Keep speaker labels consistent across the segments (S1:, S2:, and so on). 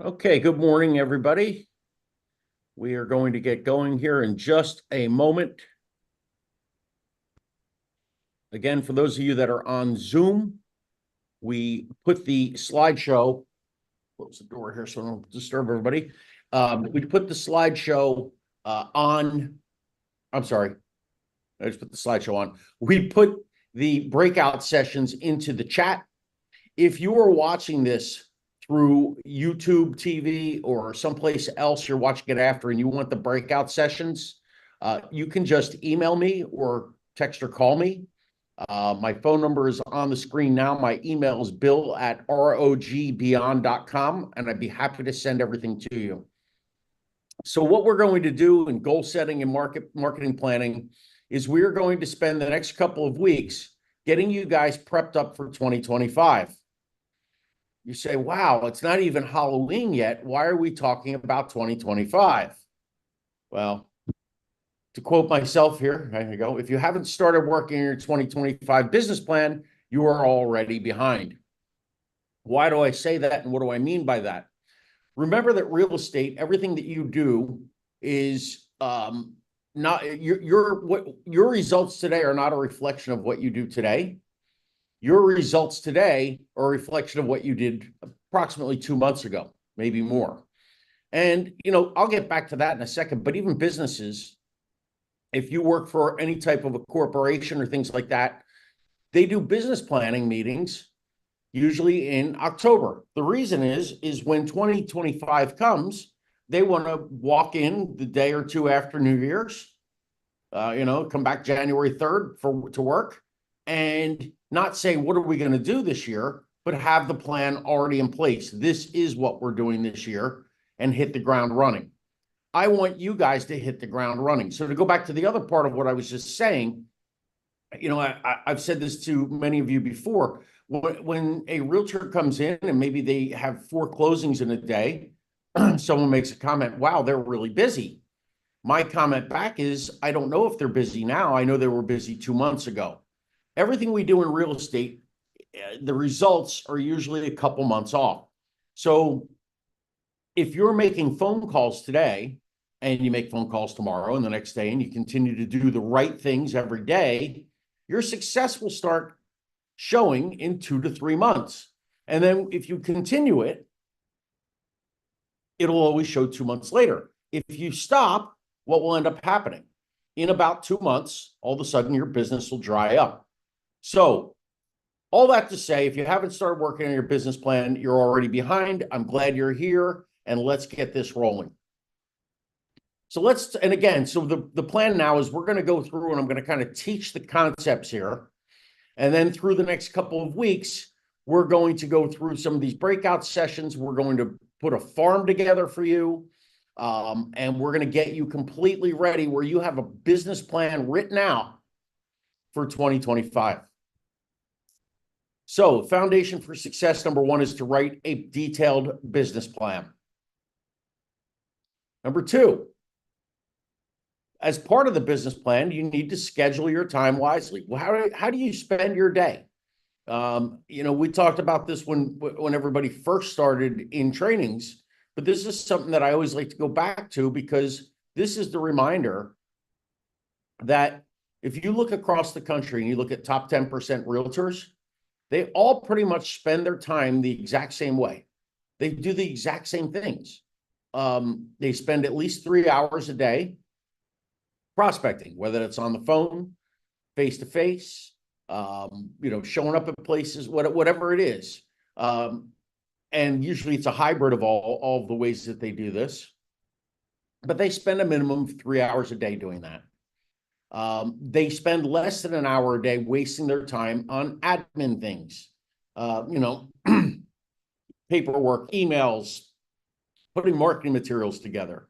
S1: Okay, good morning, everybody. We are going to get going here in just a moment. Again, for those of you that are on Zoom, we put the slideshow, close the door here so I don't disturb everybody. We put the slideshow I'm sorry, I just put the slideshow on. We put the breakout sessions into the chat. If you are watching this through YouTube TV or someplace else you're watching it after and you want the breakout sessions, you can just email me or text or call me. My phone number is on the screen now. My email is bill@rogbeyond.com, and I'd be happy to send everything to you. So what we're going to do in goal setting and marketing planning is we're going to spend the next couple of weeks getting you guys prepped up for 2025. You say, wow, it's not even Halloween yet. Why are we talking about 2025? Well, to quote myself here, there you go. If you haven't started working on your 2025 business plan, you are already behind. Why do I say that? And what do I mean by that? Remember that real estate, everything that you do is not your results today are not a reflection of what you do today. Your results today are a reflection of what you did approximately 2 months ago, maybe more. And, I'll get back to that in a second, but even businesses, if you work for any type of a corporation or things like that, they do business planning meetings usually in October. The reason is when 2025 comes, they want to walk in the day or two after New Year's, come back January 3rd to work and not say, what are we going to do this year, but have the plan already in place. This is what we're doing this year and hit the ground running. I want you guys to hit the ground running. So to go back to the other part of what I was just saying, I've said this to many of you before. When a realtor comes in and maybe they have 4 closings in a day, someone makes a comment, wow, they're really busy. My comment back is, I don't know if they're busy now. I know they were busy 2 months ago. Everything we do in real estate, the results are usually a couple months off. So if you're making phone calls today and you make phone calls tomorrow and the next day, and you continue to do the right things every day, your success will start showing in 2 to 3 months. And then if you continue it, it'll always show 2 months later. If you stop, what will end up happening? In about 2 months, all of a sudden your business will dry up. So all that to say, if you haven't started working on your business plan, you're already behind. I'm glad you're here, and let's get this rolling. So the plan now is we're going to go through and I'm going to kind of teach the concepts here. And then through the next couple of weeks, we're going to go through some of these breakout sessions. We're going to put a farm together for you. And we're going to get you completely ready where you have a business plan written out for 2025. So foundation for success, number 1 is to write a detailed business plan. Number 2, as part of the business plan, you need to schedule your time wisely. Well, how do you spend your day? We talked about this when everybody first started in trainings, but this is something that I always like to go back to because this is the reminder that if you look across the country and you look at top 10% realtors, they all pretty much spend their time the exact same way. They do the exact same things. They spend at least 3 hours a day prospecting, whether it's on the phone, face-to-face, showing up at places, whatever it is. And usually it's a hybrid of all of the ways that they do this. But they spend a minimum of 3 hours a day doing that. They spend less than an hour a day wasting their time on admin things, paperwork, emails, putting marketing materials together.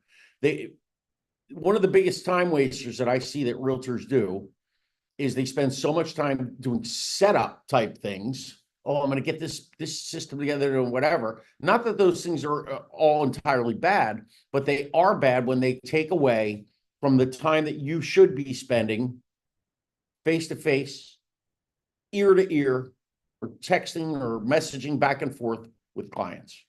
S1: One of the biggest time wasters that I see that realtors do is they spend so much time doing setup type things. Oh, I'm going to get this system together and whatever. Not that those things are all entirely bad, but they are bad when they take away from the time that you should be spending face-to-face, ear-to-ear, or texting or messaging back and forth with clients.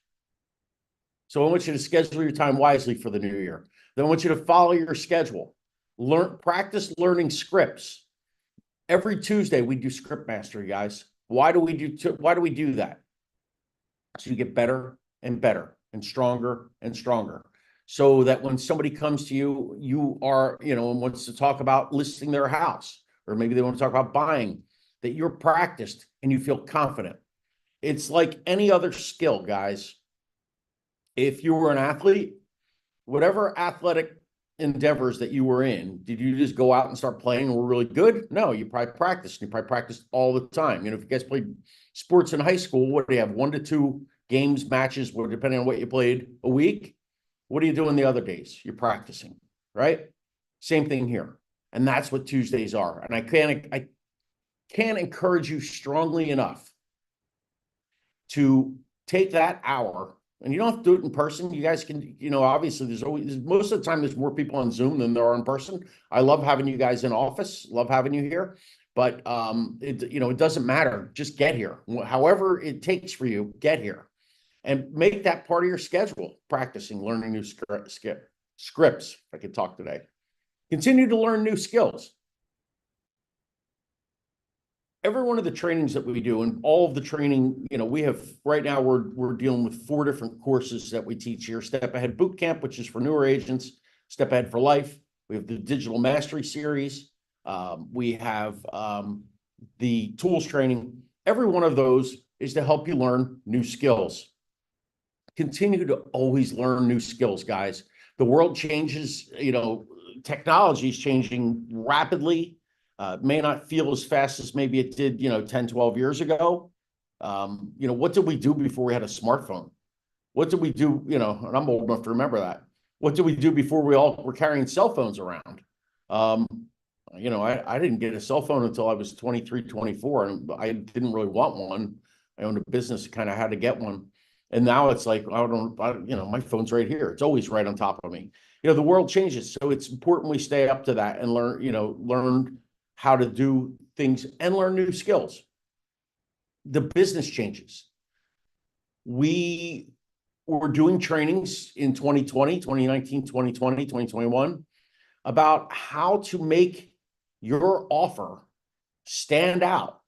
S1: So I want you to schedule your time wisely for the new year. Then I want you to follow your schedule. Practice learning scripts. Every Tuesday we do script mastery, guys. Why do we do that? So you get better and better and stronger, so that when somebody comes to you, you are, and wants to talk about listing their house, or maybe they want to talk about buying, that you're practiced and you feel confident. It's like any other skill, guys. If you were an athlete, whatever athletic endeavors that you were in, did you just go out and start playing and were really good? No, you probably practiced. You probably practiced all the time. If you guys played sports in high school, what do you have? 1 to 2 games, matches, depending on what you played a week. What are you doing the other days? You're practicing, right? Same thing here. And that's what Tuesdays are. And I can't encourage you strongly enough to take that hour. And you don't have to do it in person. You guys can, obviously most of the time there's more people on Zoom than there are in person. I love having you guys in office, love having you here, but it doesn't matter. Just get here. However it takes for you, get here and make that part of your schedule, practicing, learning new scripts. If I could talk today. Continue to learn new skills. Every one of the trainings that we do, and all of the training, we have right now, we're dealing with 4 different courses that we teach here. Step Ahead Boot Camp, which is for newer agents. Step Ahead for Life. We have the Digital Mastery Series. We have the Tools Training. Every one of those is to help you learn new skills. Continue to always learn new skills, guys. The world changes, technology is changing rapidly. May not feel as fast as maybe it did, 10, 12 years ago. What did we do before we had a smartphone? What did we do, and I'm old enough to remember that. What did we do before we all were carrying cell phones around? I didn't get a cell phone until I was 23, 24, and I didn't really want one. I owned a business, kind of had to get one. And now it's like, my phone's right here. It's always right on top of me. The world changes. So it's important we stay up to that and learn how to do things and learn new skills. The business changes. We were doing trainings in 2020, 2019, 2020, 2021 about how to make your offer stand out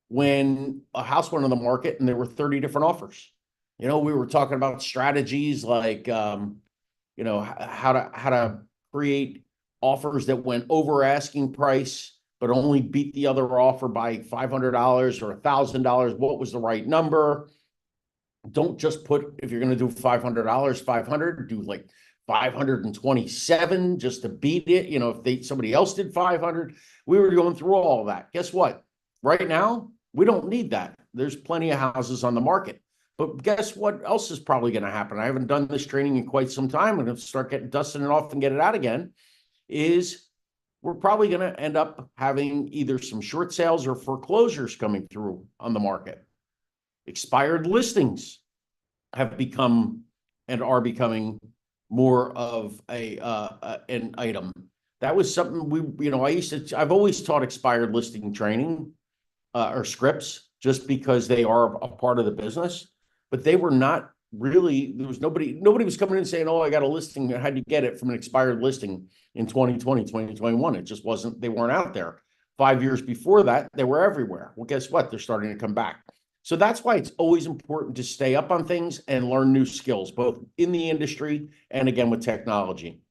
S1: when a house went on the market and there were 30 different offers. We were talking about strategies like, how to create offers that went over asking price, but only beat the other offer by $500 or $1,000. What was the right number? Don't just put, if you're going to do $500, 500, do like 527 just to beat it. If somebody else did 500, we were going through all of that. Guess what? Right now, we don't need that. There's plenty of houses on the market. But guess what else is probably going to happen? I haven't done this training in quite some time. I'm going to start dusting it off and get it out again. We're probably going to end up having either some short sales or foreclosures coming through on the market. Expired listings have become and are becoming more of an item. That was something I've always taught expired listing training or scripts just because they are a part of the business, but they were not really, there was nobody was coming in saying, oh, I got a listing. How'd you get it from an expired listing in 2020, 2021? It just wasn't, they weren't out there. 5 years before that, they were everywhere. Well, guess what? They're starting to come back. So that's why it's always important to stay up on things and learn new skills, both in the industry and again with technology.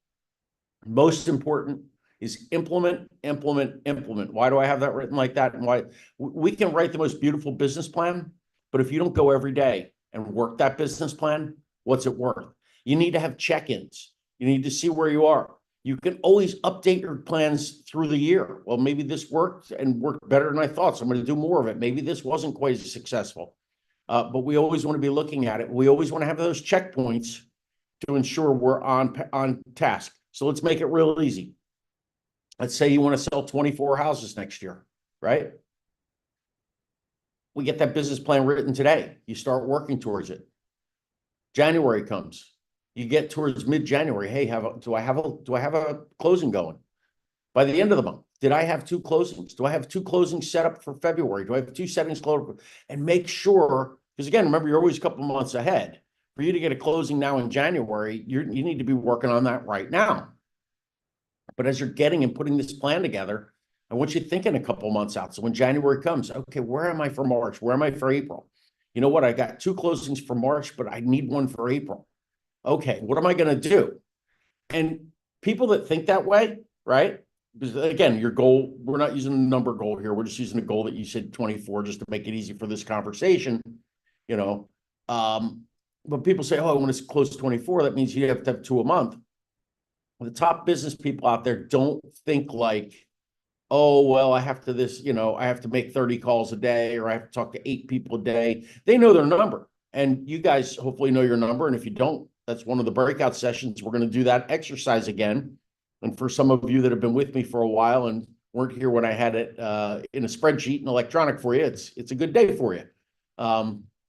S1: Most important is implement. Why do I have that written like that? And why we can write the most beautiful business plan, but if you don't go every day and work that business plan, what's it worth? You need to have check-ins. You need to see where you are. You can always update your plans through the year. Well, maybe this worked and worked better than I thought, so I'm going to do more of it. Maybe this wasn't quite as successful. But we always want to be looking at it. We always want to have those checkpoints to ensure we're on task. So let's make it real easy. Let's say you want to sell 24 houses next year, right? We get that business plan written today. You start working towards it. January comes. You get towards mid-January. Hey, do I have a closing going? By the end of the month, did I have 2 closings? Do I have 2 closings set up for February? Do I have 2 settings closed? And make sure, because again, remember, you're always a couple of months ahead. For you to get a closing now in January, you need to be working on that right now. But as you're getting and putting this plan together, I want you thinking a couple months out. So when January comes, okay, where am I for March? Where am I for April? You know what? I got 2 closings for March, but I need one for April. Okay, what am I going to do? And people that think that way, right? Because again, your goal, we're not using a number goal here. We're just using a goal that you said 24 just to make it easy for this conversation, you know. But people say, oh, I want to close 24. That means you have to have 2 a month. The top business people out there don't think like, oh, well, I have to I have to make 30 calls a day, or I have to talk to 8 people a day. They know their number. And you guys hopefully know your number. And if you don't, that's one of the breakout sessions. We're going to do that exercise again. And for some of you that have been with me for a while and weren't here when I had it in a spreadsheet and electronic for you, it's a good day for you.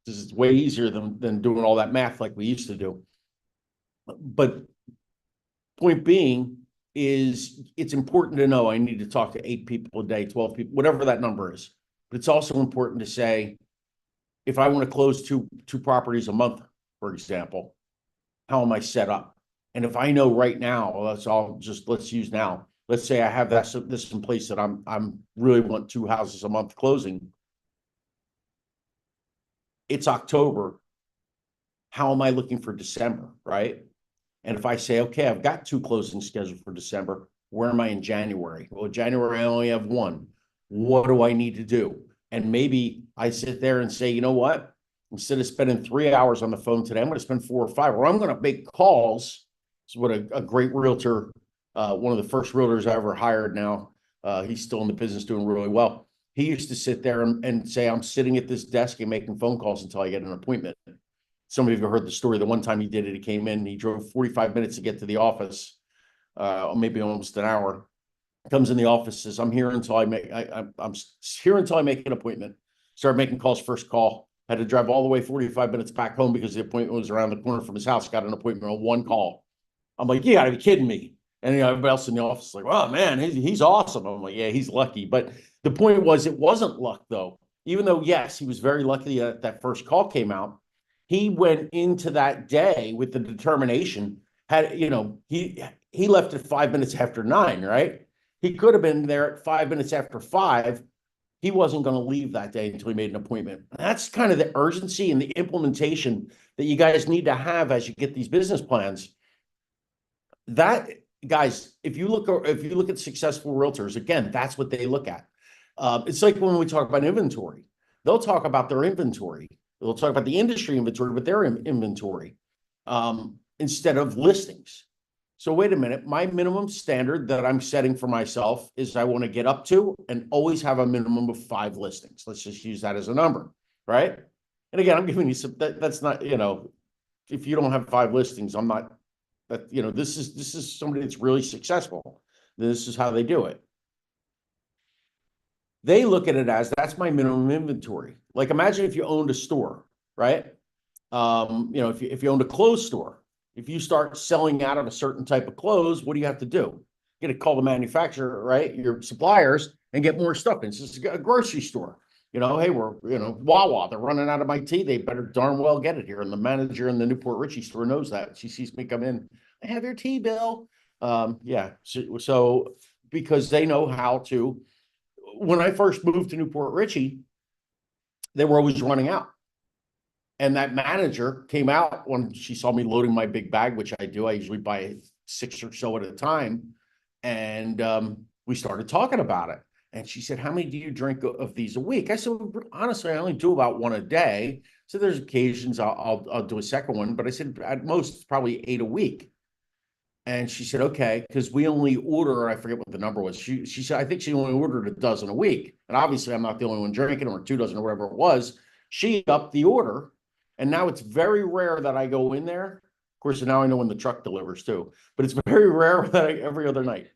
S1: This is way easier than doing all that math like we used to do. But point being is it's important to know I need to talk to 8 people a day, 12 people, whatever that number is. But it's also important to say, if I want to close two properties a month, for example, how am I set up? And if I know right now, let's use now. Let's say I have this in place that I'm really want 2 houses a month closing. It's October. How am I looking for December, right? And if I say, okay, I've got 2 closings scheduled for December, where am I in January? Well, January, I only have 1. What do I need to do? And maybe I sit there and say, you know what? Instead of spending 3 hours on the phone today, I'm going to spend 4 or 5, or I'm going to make calls. This is what a great realtor, one of the first realtors I ever hired now. He's still in the business doing really well. He used to sit there and say, I'm sitting at this desk and making phone calls until I get an appointment. Some of you have heard the story. The one time he did it, he came in, he drove 45 minutes to get to the office, maybe almost an hour. Comes in the office, says, I'm here until I'm here until I make an appointment. Started making calls, first call. Had to drive all the way 45 minutes back home because the appointment was around the corner from his house. Got an appointment on 1 call. I'm like, you gotta be kidding me. And everybody else in the office is like, oh man, he's awesome. I'm like, yeah, he's lucky. But the point was, it wasn't luck though. Even though, yes, he was very lucky that that first call came out. He went into that day with the determination. He left at 5 minutes after 9, right? He could have been there at 5 minutes after 5. He wasn't going to leave that day until he made an appointment. That's kind of the urgency and the implementation that you guys need to have as you get these business plans. That, guys, if you look at successful realtors, again, that's what they look at. It's like when we talk about inventory, they'll talk about their inventory. They'll talk about the industry inventory, but their inventory instead of listings. So wait a minute, my minimum standard that I'm setting for myself is I want to get up to and always have a minimum of 5 listings. Let's just use that as a number, right? And again, I'm giving you some, that's not, if you don't have 5 listings, I'm not, this is somebody that's really successful. This is how they do it. They look at it as, that's my minimum inventory. Like imagine if you owned a store, right? If you owned a clothes store, if you start selling out of a certain type of clothes, what do you have to do? You got to call the manufacturer, right? Your suppliers, and get more stuff. It's just a grocery store. Hey, we're, Wawa, they're running out of my tea. They better darn well get it here. And the manager in the Newport Richie store knows that. She sees me come in. I have your tea, Bill. Yeah. So because they know how to. When I first moved to Newport Richie, they were always running out. And that manager came out when she saw me loading my big bag, which I do. I usually buy 6 or so at a time. And we started talking about it. And she said, how many do you drink of these a week? I said, well, honestly, I only do about 1 a day. So there's occasions I'll do a second one. But I said, at most, probably 8 a week. And she said, okay, because we only order, I forget what the number was. She said, I think she only ordered a dozen a week. And obviously, I'm not the only one drinking, or 2 dozen or whatever it was. She upped the order. And now it's very rare that I go in there. Of course, now I know when the truck delivers too, but it's very rare that every other night.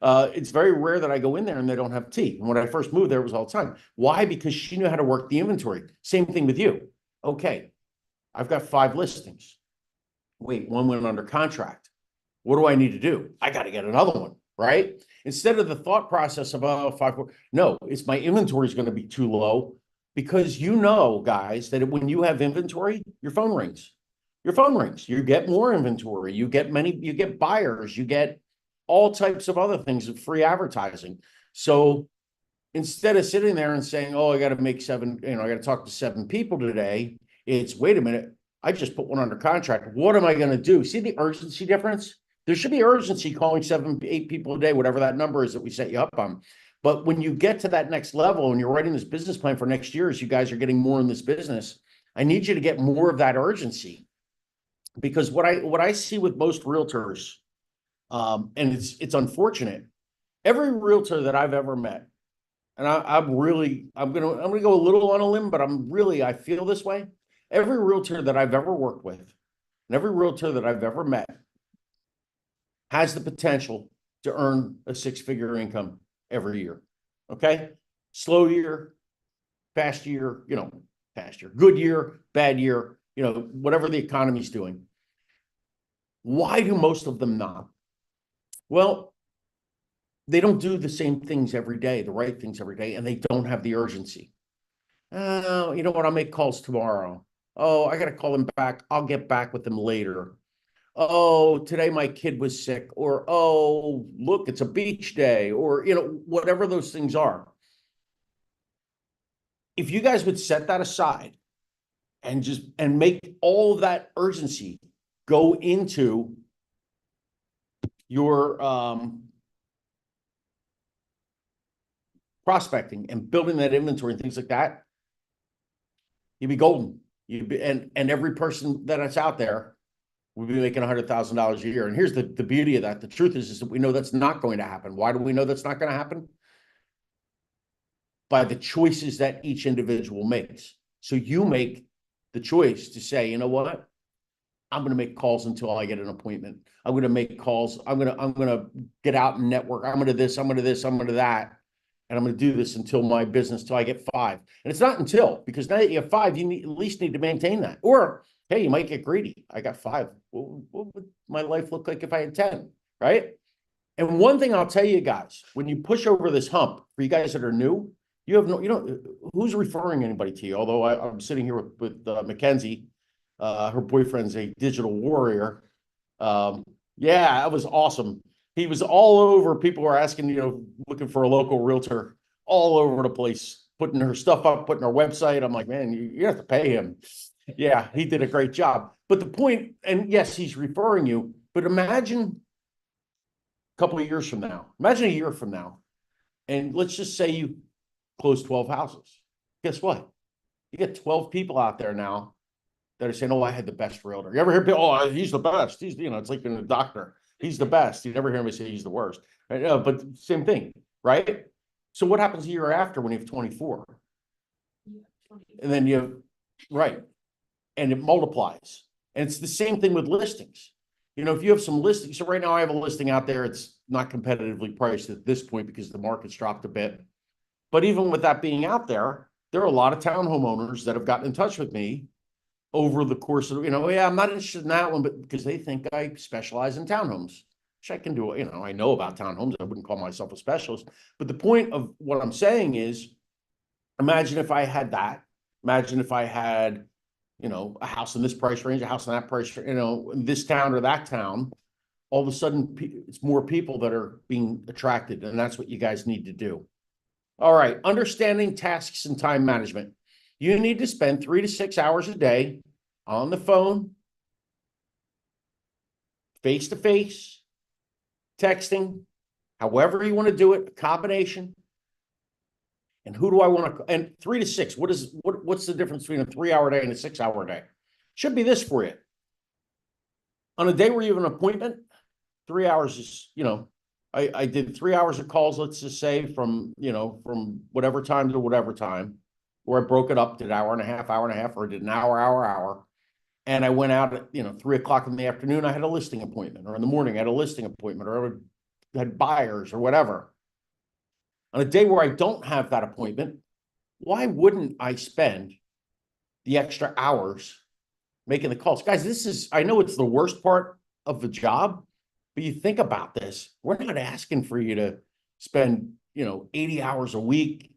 S1: It's very rare that I go in there and they don't have tea. And when I first moved there, it was all the time. Why? Because she knew how to work the inventory. Same thing with you. Okay, I've got 5 listings. Wait, 1 went under contract. What do I need to do? I got to get another one, right? Instead of the thought process of, 5, 4, no, it's my inventory is going to be too low. Because guys, that when you have inventory, your phone rings. your phone rings. You get more inventory. You get buyers. You get all types of other things of free advertising. So instead of sitting there and saying, oh, I got to make seven, I got to talk to 7 people today, it's wait a minute, I just put one under contract. What am I going to do? See the urgency difference? There should be urgency calling 7, 8 people a day, whatever that number is that we set you up on. But when you get to that next level and you're writing this business plan for next year, as you guys are getting more in this business, I need you to get more of that urgency. Because what I see with most realtors, and it's unfortunate, every realtor that I've ever met, and I'm gonna go a little on a limb, but I feel this way. Every realtor that I've ever worked with, and every realtor that I've ever met, has the potential to earn a 6-figure income every year. Okay, slow year, fast year, fast year, good year, bad year, whatever the economy's doing. Why do most of them not? Well, they don't do the same things every day, the right things every day, and they don't have the urgency. You know what? I'll make calls tomorrow. Oh, I got to call him back. I'll get back with him later. Oh, today my kid was sick. Or, oh, look, it's a beach day. Or, whatever those things are. If you guys would set that aside and make all of that urgency go into your prospecting and building that inventory and things like that, you'd be golden. And every person that's out there would be making $100,000 a year. And here's the beauty of that. The truth is that we know that's not going to happen. Why do we know that's not going to happen? By the choices that each individual makes. So you make the choice to say, you know what? I'm going to make calls until I get an appointment. I'm going to make calls. I'm going to get out and network. I'm going to this, I'm going to this, I'm going to that. And I'm going to do this until I get 5. And it's not until, because now that you have 5, you at least need to maintain that. Or, hey, you might get greedy. I got 5. What would my life look like if I had 10, right? And one thing I'll tell you guys, when you push over this hump, for you guys that are new, who's referring anybody to you? Although I'm sitting here with Mackenzie, her boyfriend's a digital warrior. Yeah, that was awesome. He was all over. People were asking, looking for a local realtor all over the place, putting her stuff up, putting her website. I'm like, man, you have to pay him. Yeah, he did a great job. But the point, and yes, he's referring you, but imagine a couple of years from now, imagine a year from now, and let's just say you close 12 houses. Guess what? You get 12 people out there now that are saying, oh, I had the best realtor. You ever hear people, oh, he's the best. He's, it's like being a doctor. He's the best. You never hear me say he's the worst. Right? But same thing, right? So what happens a year after when you have 24? And then right. And it multiplies. And it's the same thing with listings. If you have some listings, so right now I have a listing out there. It's not competitively priced at this point because the market's dropped a bit. But even with that being out there are a lot of townhome owners that have gotten in touch with me over the course of, yeah, I'm not interested in that one, but because they think I specialize in townhomes, which I can do, I know about townhomes. I wouldn't call myself a specialist. But the point of what I'm saying is, imagine if I had that. Imagine if I had, a house in this price range, a house in that price, in this town or that town. All of a sudden, it's more people that are being attracted, and that's what you guys need to do. All right, understanding tasks and time management. You need to spend 3 to 6 hours a day on the phone, face-to-face, texting, however you want to do it, a combination. And who do I want to, and 3 to 6, what's the difference between a 3-hour day and a 6-hour day? Should be this for you. On a day where you have an appointment, 3 hours is, I did 3 hours of calls, let's just say from whatever time to whatever time, where I broke it up, did an hour and a half, or did an hour. And I went out at, 3 o'clock in the afternoon, I had a listing appointment, or in the morning, I had a listing appointment, or I had buyers or whatever. On a day where I don't have that appointment, why wouldn't I spend the extra hours making the calls? Guys, I know it's the worst part of the job, but you think about this, we're not asking for you to spend, 80 hours a week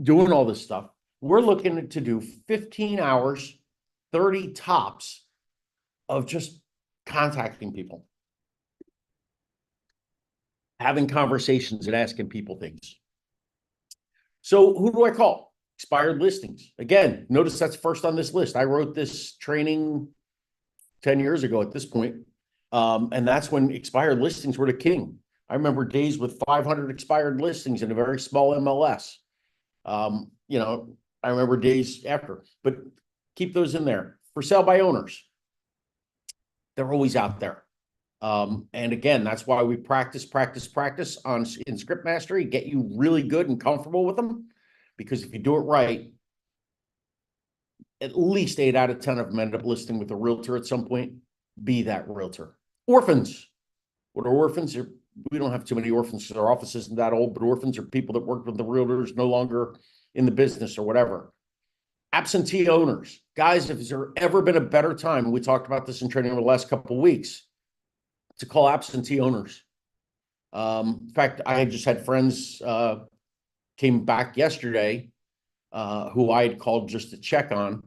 S1: doing all this stuff. We're looking to do 15 hours, 30 tops of just contacting people, having conversations and asking people things. So who do I call? Expired listings. Again, notice that's first on this list. I wrote this training 10 years ago at this point. And that's when expired listings were the king. I remember days with 500 expired listings in a very small MLS. You know, I remember days after, but keep those in there. For sale by owners, they're always out there. And again, that's why we practice on in script mastery, get you really good and comfortable with them. Because if you do it right, at least 8 out of 10 of them end up listing with a realtor at some point. Be that realtor. Orphans. What are orphans? We don't have too many orphans because our office isn't that old, but orphans are people that worked with the realtors no longer in the business or whatever. Absentee owners. Guys, if there ever been a better time, and we talked about this in training over the last couple of weeks, to call absentee owners. In fact, I just had friends came back yesterday who I had called just to check on,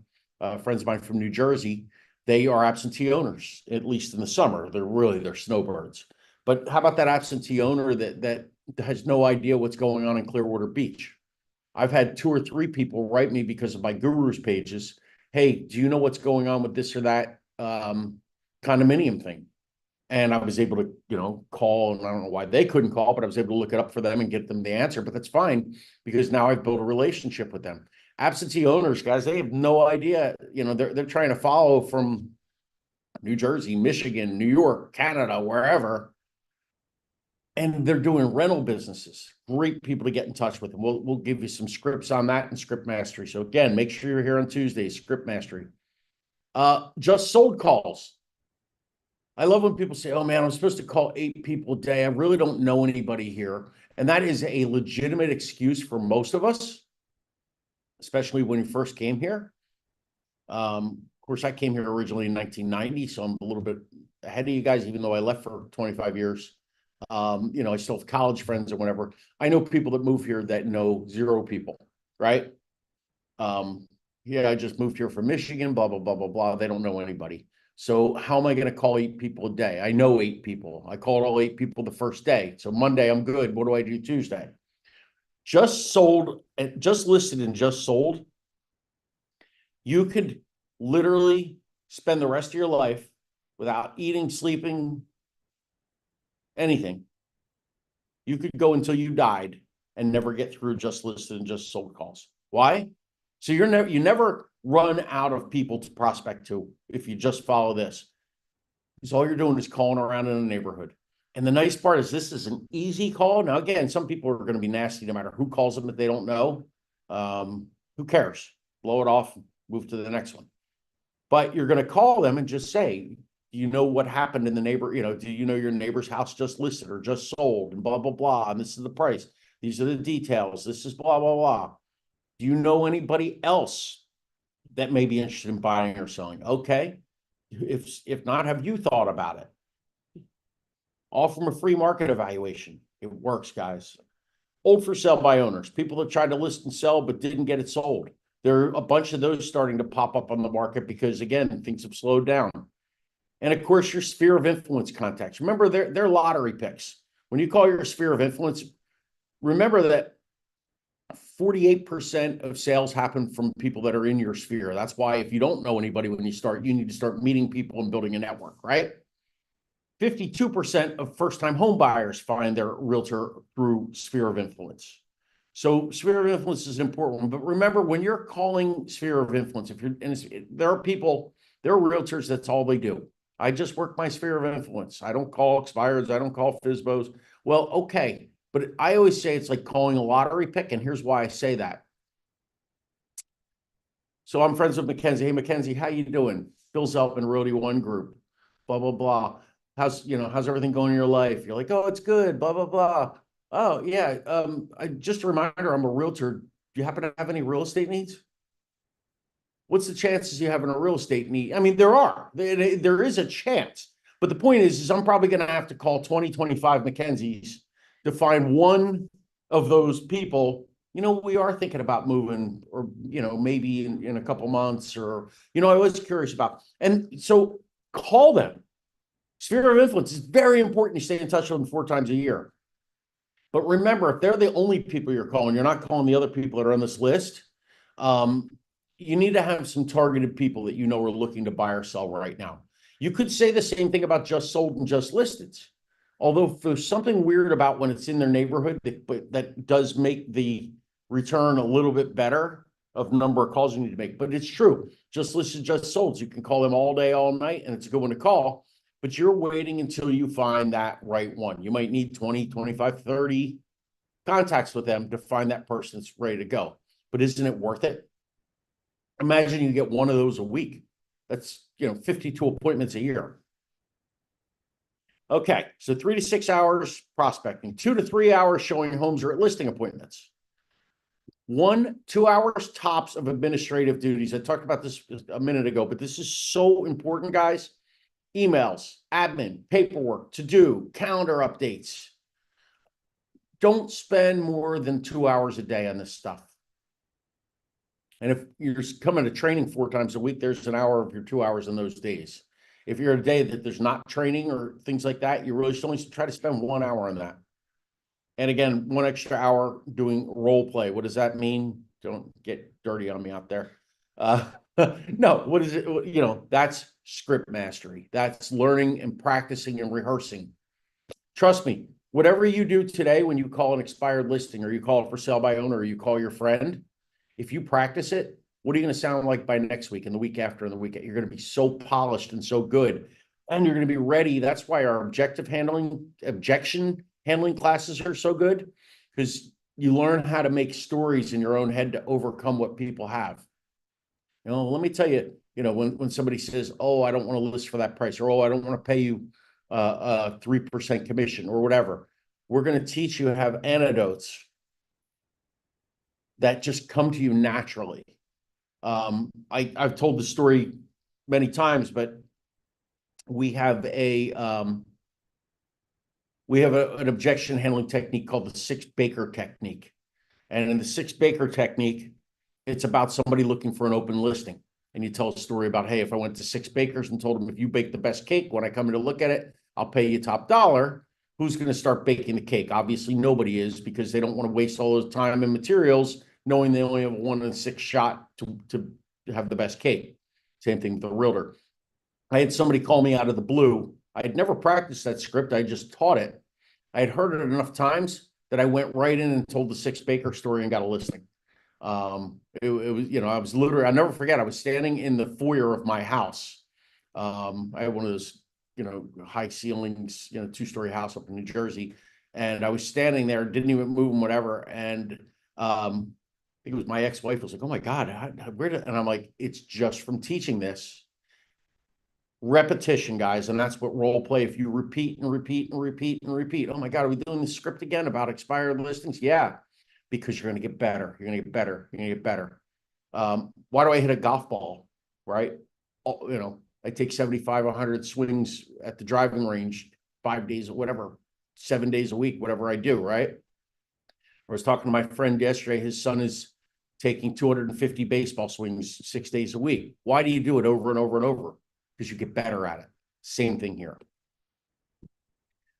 S1: friends of mine from New Jersey. They are absentee owners, at least in the summer. They're snowbirds. But how about that absentee owner that has no idea what's going on in Clearwater Beach? I've had 2 or 3 people write me because of my gurus pages. Hey, do you know what's going on with this or that condominium thing? And I was able to, call, and I don't know why they couldn't call, but I was able to look it up for them and get them the answer. But that's fine because now I've built a relationship with them. Absentee owners, guys, they have no idea. They're trying to follow from New Jersey, Michigan, New York, Canada, wherever, and they're doing rental businesses. Great people to get in touch with. And we'll give you some scripts on that and script mastery. So again, make sure you're here on Tuesdays, script mastery. Just sold calls. I love when people say, oh man, I'm supposed to call 8 people a day. I really don't know anybody here. And that is a legitimate excuse for most of us, especially when you first came here. Of course, I came here originally in 1990, so I'm a little bit ahead of you guys, even though I left for 25 years. I still have college friends or whatever. I know people that move here that know 0 people, right? I just moved here from Michigan, blah, blah, blah, blah, blah. They don't know anybody. So how am I going to call 8 people a day? I know 8 people. I called all 8 people the first day. So Monday, I'm good. What do I do Tuesday? Just sold, just listed and just sold. You could literally spend the rest of your life without eating, sleeping, anything. You could go until you died and never get through just listed and just sold calls. Why? So you never run out of people to prospect to if you just follow this. Because all you're doing is calling around in a neighborhood. And the nice part is this is an easy call. Now, again, some people are going to be nasty no matter who calls them if they don't know. Who cares? Blow it off, move to the next one. But you're going to call them and just say, do you know what happened in the neighbor? Do you know your neighbor's house just listed or just sold and blah, blah, blah. And this is the price. These are the details. This is blah, blah, blah. Do you know anybody else that may be interested in buying or selling? Okay. If not, have you thought about it? All from a free market evaluation. It works, guys. Old for sale by owners. People that tried to list and sell but didn't get it sold. There are a bunch of those starting to pop up on the market because, again, things have slowed down. And of course, your sphere of influence contacts. Remember, they're lottery picks. When you call your sphere of influence, remember that 48% of sales happen from people that are in your sphere. That's why if you don't know anybody when you start, you need to start meeting people and building a network, right? 52% of first-time home buyers find their realtor through sphere of influence. So sphere of influence is important. But remember, when you're calling sphere of influence, there are realtors, that's all they do. I just work my sphere of influence. I don't call expireds. I don't call FSBOs. Well, okay. But I always say it's like calling a lottery pick, and here's why I say that. So I'm friends with Mackenzie. Hey, Mackenzie, how you doing? Bill Zeltman, Realty One Group, blah, blah, blah. How's everything going in your life? You're like, oh, it's good, blah, blah, blah. Oh, yeah. Just a reminder, I'm a realtor. Do you happen to have any real estate needs? What's the chances you having a real estate need? I mean, there is a chance. But the point is I'm probably going to have to call 2025 Mackenzies to find one of those people. We are thinking about moving, or maybe in a couple months, or I was curious about. And so Call them. Sphere of influence is very important. You stay in touch with them 4 times a year. But remember, if they're the only people you're calling, you're not calling the other people that are on this list. Um, you need to have some targeted people that you know are looking to buy or sell right now. You could say the same thing about just sold and just listed. Although if there's something weird about when it's in their neighborhood, that does make the return a little bit better of number of calls you need to make. But it's true. Just listed, just sold. You can call them all day, all night, and it's a good one to call. But you're waiting until you find that right one. You might need 20, 25, 30 contacts with them to find that person that's ready to go. But isn't it worth it? Imagine you get one of those a week. That's 52 appointments a year. Okay, so 3 to 6 hours prospecting, 2 to 3 hours showing homes or at listing appointments. 1, 2 hours tops of administrative duties. I talked about this a minute ago, but this is so important, guys. Emails, admin, paperwork, to do, calendar updates. Don't spend more than 2 hours a day on this stuff. And if you're coming to training 4 times a week, there's an hour of your 2 hours in those days. If you're a day that there's not training or things like that, you really should only try to spend 1 hour on that. And again, 1 extra hour doing role play. What does that mean? Don't get dirty on me out there. No, what is it? That's script mastery. That's learning and practicing and rehearsing. Trust me, whatever you do today, when you call an expired listing or you call it for sale by owner or you call your friend, if you practice it, what are you going to sound like by next week and the week after and the week? You're going to be so polished and so good, and you're going to be ready. That's why our objection handling classes are so good, because you learn how to make stories in your own head to overcome what people have. Let me tell you, when somebody says, "Oh, I don't want to list for that price," or "Oh, I don't want to pay you 3% commission," or whatever, we're going to teach you to have anecdotes that just come to you naturally. I've told the story many times, but we have an objection handling technique called the 6 Baker technique. And in the 6 Baker technique, it's about somebody looking for an open listing. And you tell a story about, hey, if I went to 6 bakers and told them, if you bake the best cake, when I come in to look at it, I'll pay you top dollar. Who's going to start baking the cake? Obviously, nobody is, because they don't want to waste all those time and materials knowing they only have a 1 in 6 shot to have the best cake. Same thing with the realtor. I had somebody call me out of the blue. I had never practiced that script. I just taught it. I had heard it enough times that I went right in and told the 6 baker story and got a listing. It was, I was literally, I'll never forget, I was standing in the foyer of my house. I had one of those, high ceilings, 2-story house up in New Jersey. And I was standing there, didn't even move and whatever. And I think it was my ex-wife was like, "Oh my God, and I'm like, it's just from teaching this. Repetition, guys. And that's what role play. If you repeat and repeat and repeat and repeat, oh my God, are we doing the script again about expired listings? Yeah, because you're going to get better. You're going to get better. You're going to get better. Why do I hit a golf ball? Right. I take 75, 100 swings at the driving range 5 days or whatever, 7 days a week, whatever I do. Right. I was talking to my friend yesterday. His son is taking 250 baseball swings 6 days a week. Why do you do it over and over and over? Because you get better at it. Same thing here.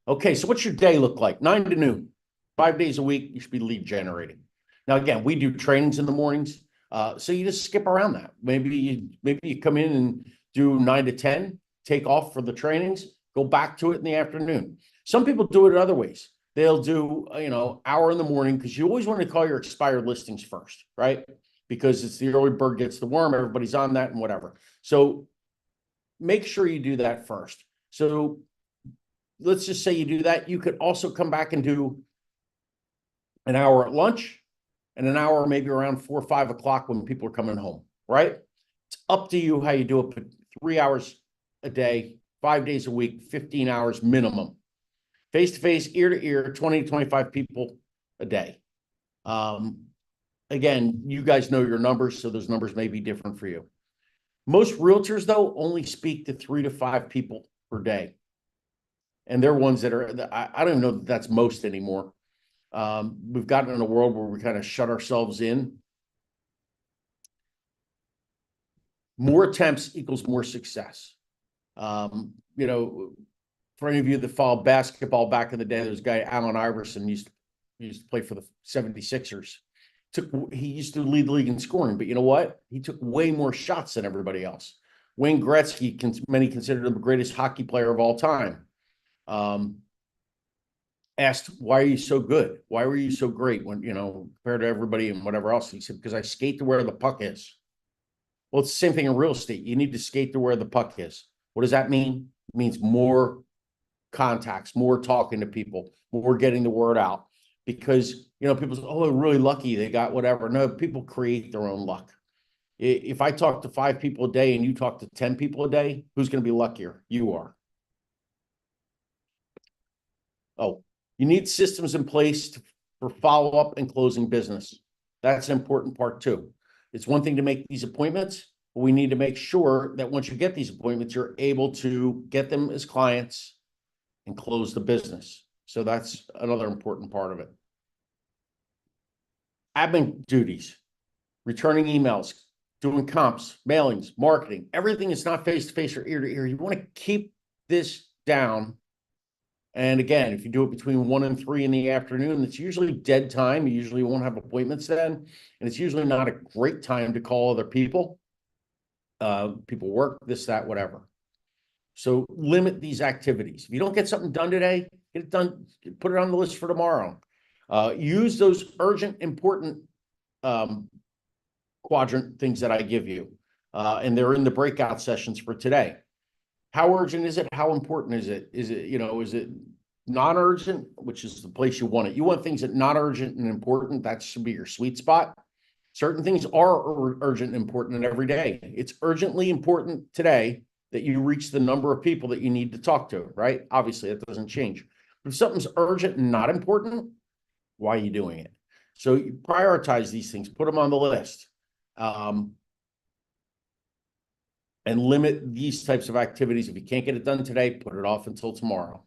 S1: Okay, so what's your day look like? 9 to noon, 5 days a week, you should be lead generating. Now, again, we do trainings in the mornings, so you just skip around that. Maybe you come in and do 9 to 10, take off for the trainings, go back to it in the afternoon. Some people do it other ways. They'll do, hour in the morning, because you always want to call your expired listings first, right? Because it's the early bird gets the worm, everybody's on that and whatever. So make sure you do that first. So let's just say you do that. You could also come back and do an hour at lunch and an hour maybe around 4 or 5 o'clock when people are coming home, right? It's up to you how you do it, but 3 hours a day, 5 days a week, 15 hours minimum. Face-to-face, ear-to-ear, 20 to 25 people a day. Again, you guys know your numbers, so those numbers may be different for you. Most realtors, though, only speak to 3 to 5 people per day. And they're ones that are, I don't even know that that's most anymore. We've gotten in a world where we kind of shut ourselves in. More attempts equals more success. You know, for any of you that followed basketball back in the day, there's a guy, Allen Iverson, used to play for the 76ers. He used to lead the league in scoring, but you know what? He took way more shots than everybody else. Wayne Gretzky, many considered him the greatest hockey player of all time. Asked, why are you so good? Why were you so great when, compared to everybody and whatever else? He said, because I skate to where the puck is. Well, it's the same thing in real estate. You need to skate to where the puck is. What does that mean? It means more contacts, more talking to people, more getting the word out. Because, people say, oh, they're really lucky they got whatever. No, people create their own luck. If I talk to 5 people a day and you talk to 10 people a day, who's going to be luckier? You are. Oh, you need systems in place for follow-up and closing business. That's an important part too. It's one thing to make these appointments, but we need to make sure that once you get these appointments, you're able to get them as clients and close the business. So that's another important part of it. Admin duties, returning emails, doing comps, mailings, marketing, everything is not face-to-face or ear-to-ear. You want to keep this down. And again, if you do it between 1 and 3 in the afternoon, it's usually dead time. You usually won't have appointments then. And it's usually not a great time to call other people. People work, this, that, whatever. So limit these activities. If you don't get something done today, get it done, put it on the list for tomorrow. Use those urgent, important quadrant things that I give you. And they're in the breakout sessions for today. How urgent is it? How important is it? Is it non-urgent, which is the place you want it? You want things that not urgent and important. That should be your sweet spot. Certain things are urgent and important every day. It's urgently important today that you reach the number of people that you need to talk to, right? Obviously, that doesn't change. But if something's urgent and not important, why are you doing it? So you prioritize these things, put them on the list. And limit these types of activities. If you can't get it done today, put it off until tomorrow.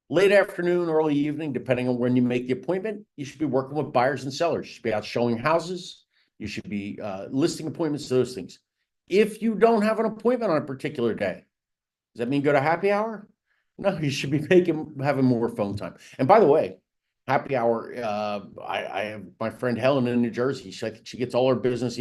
S1: Late afternoon, early evening, depending on when you make the appointment, you should be working with buyers and sellers. You should be out showing houses. You should be listing appointments, those things. If you don't have an appointment on a particular day, does that mean go to happy hour? No, you should be having more phone time. And by the way, happy hour, I have my friend Helen in New Jersey. I think she gets all her business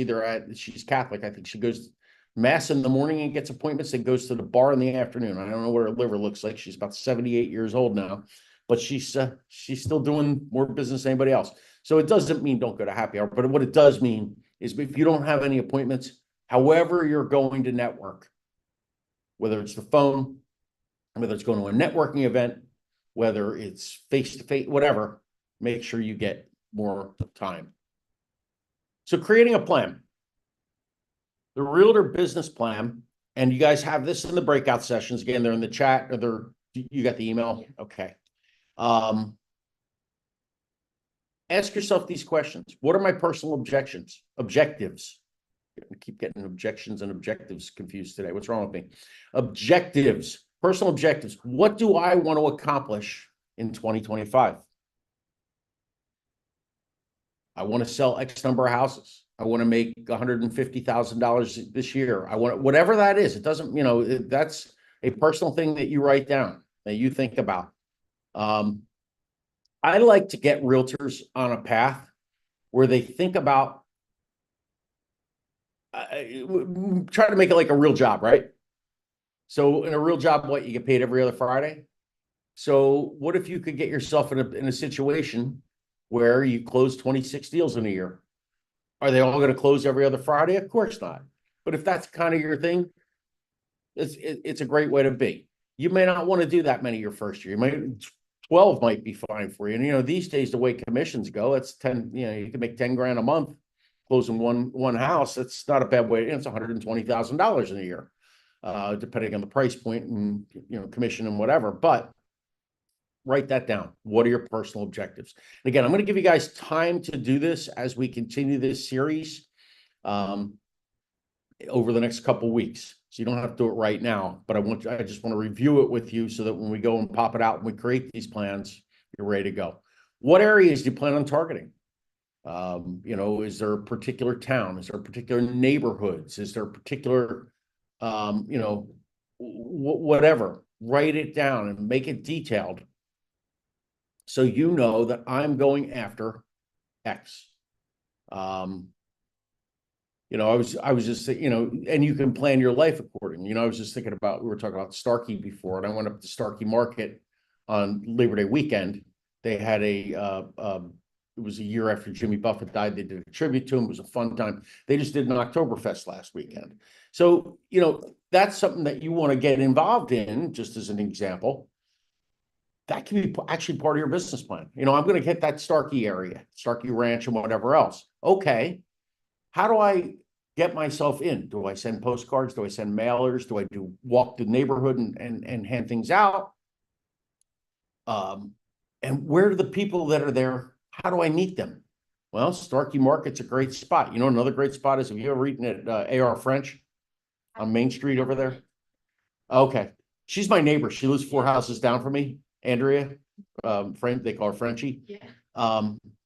S1: she's Catholic. I think she goes mass in the morning and gets appointments and goes to the bar in the afternoon. I don't know what her liver looks like. She's about 78 years old now, but she's still doing more business than anybody else. So it doesn't mean don't go to happy hour, but what it does mean is if you don't have any appointments, however you're going to network, whether it's the phone, whether it's going to a networking event, whether it's face-to-face, whatever, make sure you get more time. So creating a plan. The Realtor business plan, and you guys have this in the breakout sessions. Again, they're in the chat, or you got the email? Okay. Ask yourself these questions. What are my personal objectives? I keep getting objections and objectives confused today. What's wrong with me? Objectives, personal objectives. What do I want to accomplish in 2025? I want to sell X number of houses. I want to make $150,000 this year. I want whatever that is. It doesn't, that's a personal thing that you write down, that you think about. I like to get realtors on a path where they think about try to make it like a real job, right? So in a real job, what, you get paid every other Friday? So what if you could get yourself in a situation where you close 26 deals in a year? Are they all going to close every other Friday? Of course not. But if that's kind of your thing, it's a great way to be. You may not want to do that many your first year. 12 might be fine for you. And these days, the way commissions go, it's 10, you can make 10 grand a month closing one house. That's not a bad way. It's $120,000 in a year, depending on the price point and commission and whatever. But write that down. What are your personal objectives? And again, I'm going to give you guys time to do this as we continue this series over the next couple of weeks. So you don't have to do it right now, but I just want to review it with you so that when we go and pop it out and we create these plans, you're ready to go. What areas do you plan on targeting? Is there a particular town? Is there particular neighborhoods? Is there a particular, whatever? Write it down and make it detailed, so you know that I'm going after X. Um, I was just, and you can plan your life accordingly. I was just thinking about, we were talking about Starkey before, and I went up to Starkey Market on Labor Day weekend. They had it was a year after Jimmy Buffett died. They did a tribute to him. It was a fun time. They just did an Oktoberfest last weekend. So, that's something that you want to get involved in, just as an example. That can be actually part of your business plan. I'm going to hit that Starkey area, Starkey Ranch and whatever else. Okay. How do I get myself in? Do I send postcards? Do I send mailers? Do I walk the neighborhood and hand things out? And where are the people that are there? How do I meet them? Well, Starkey Market's a great spot. Another great spot is, have you ever eaten at AR French on Main Street over there? Okay. She's my neighbor. She lives 4 houses down from me, Andrea. Friend, they call her Frenchie.
S2: Yeah.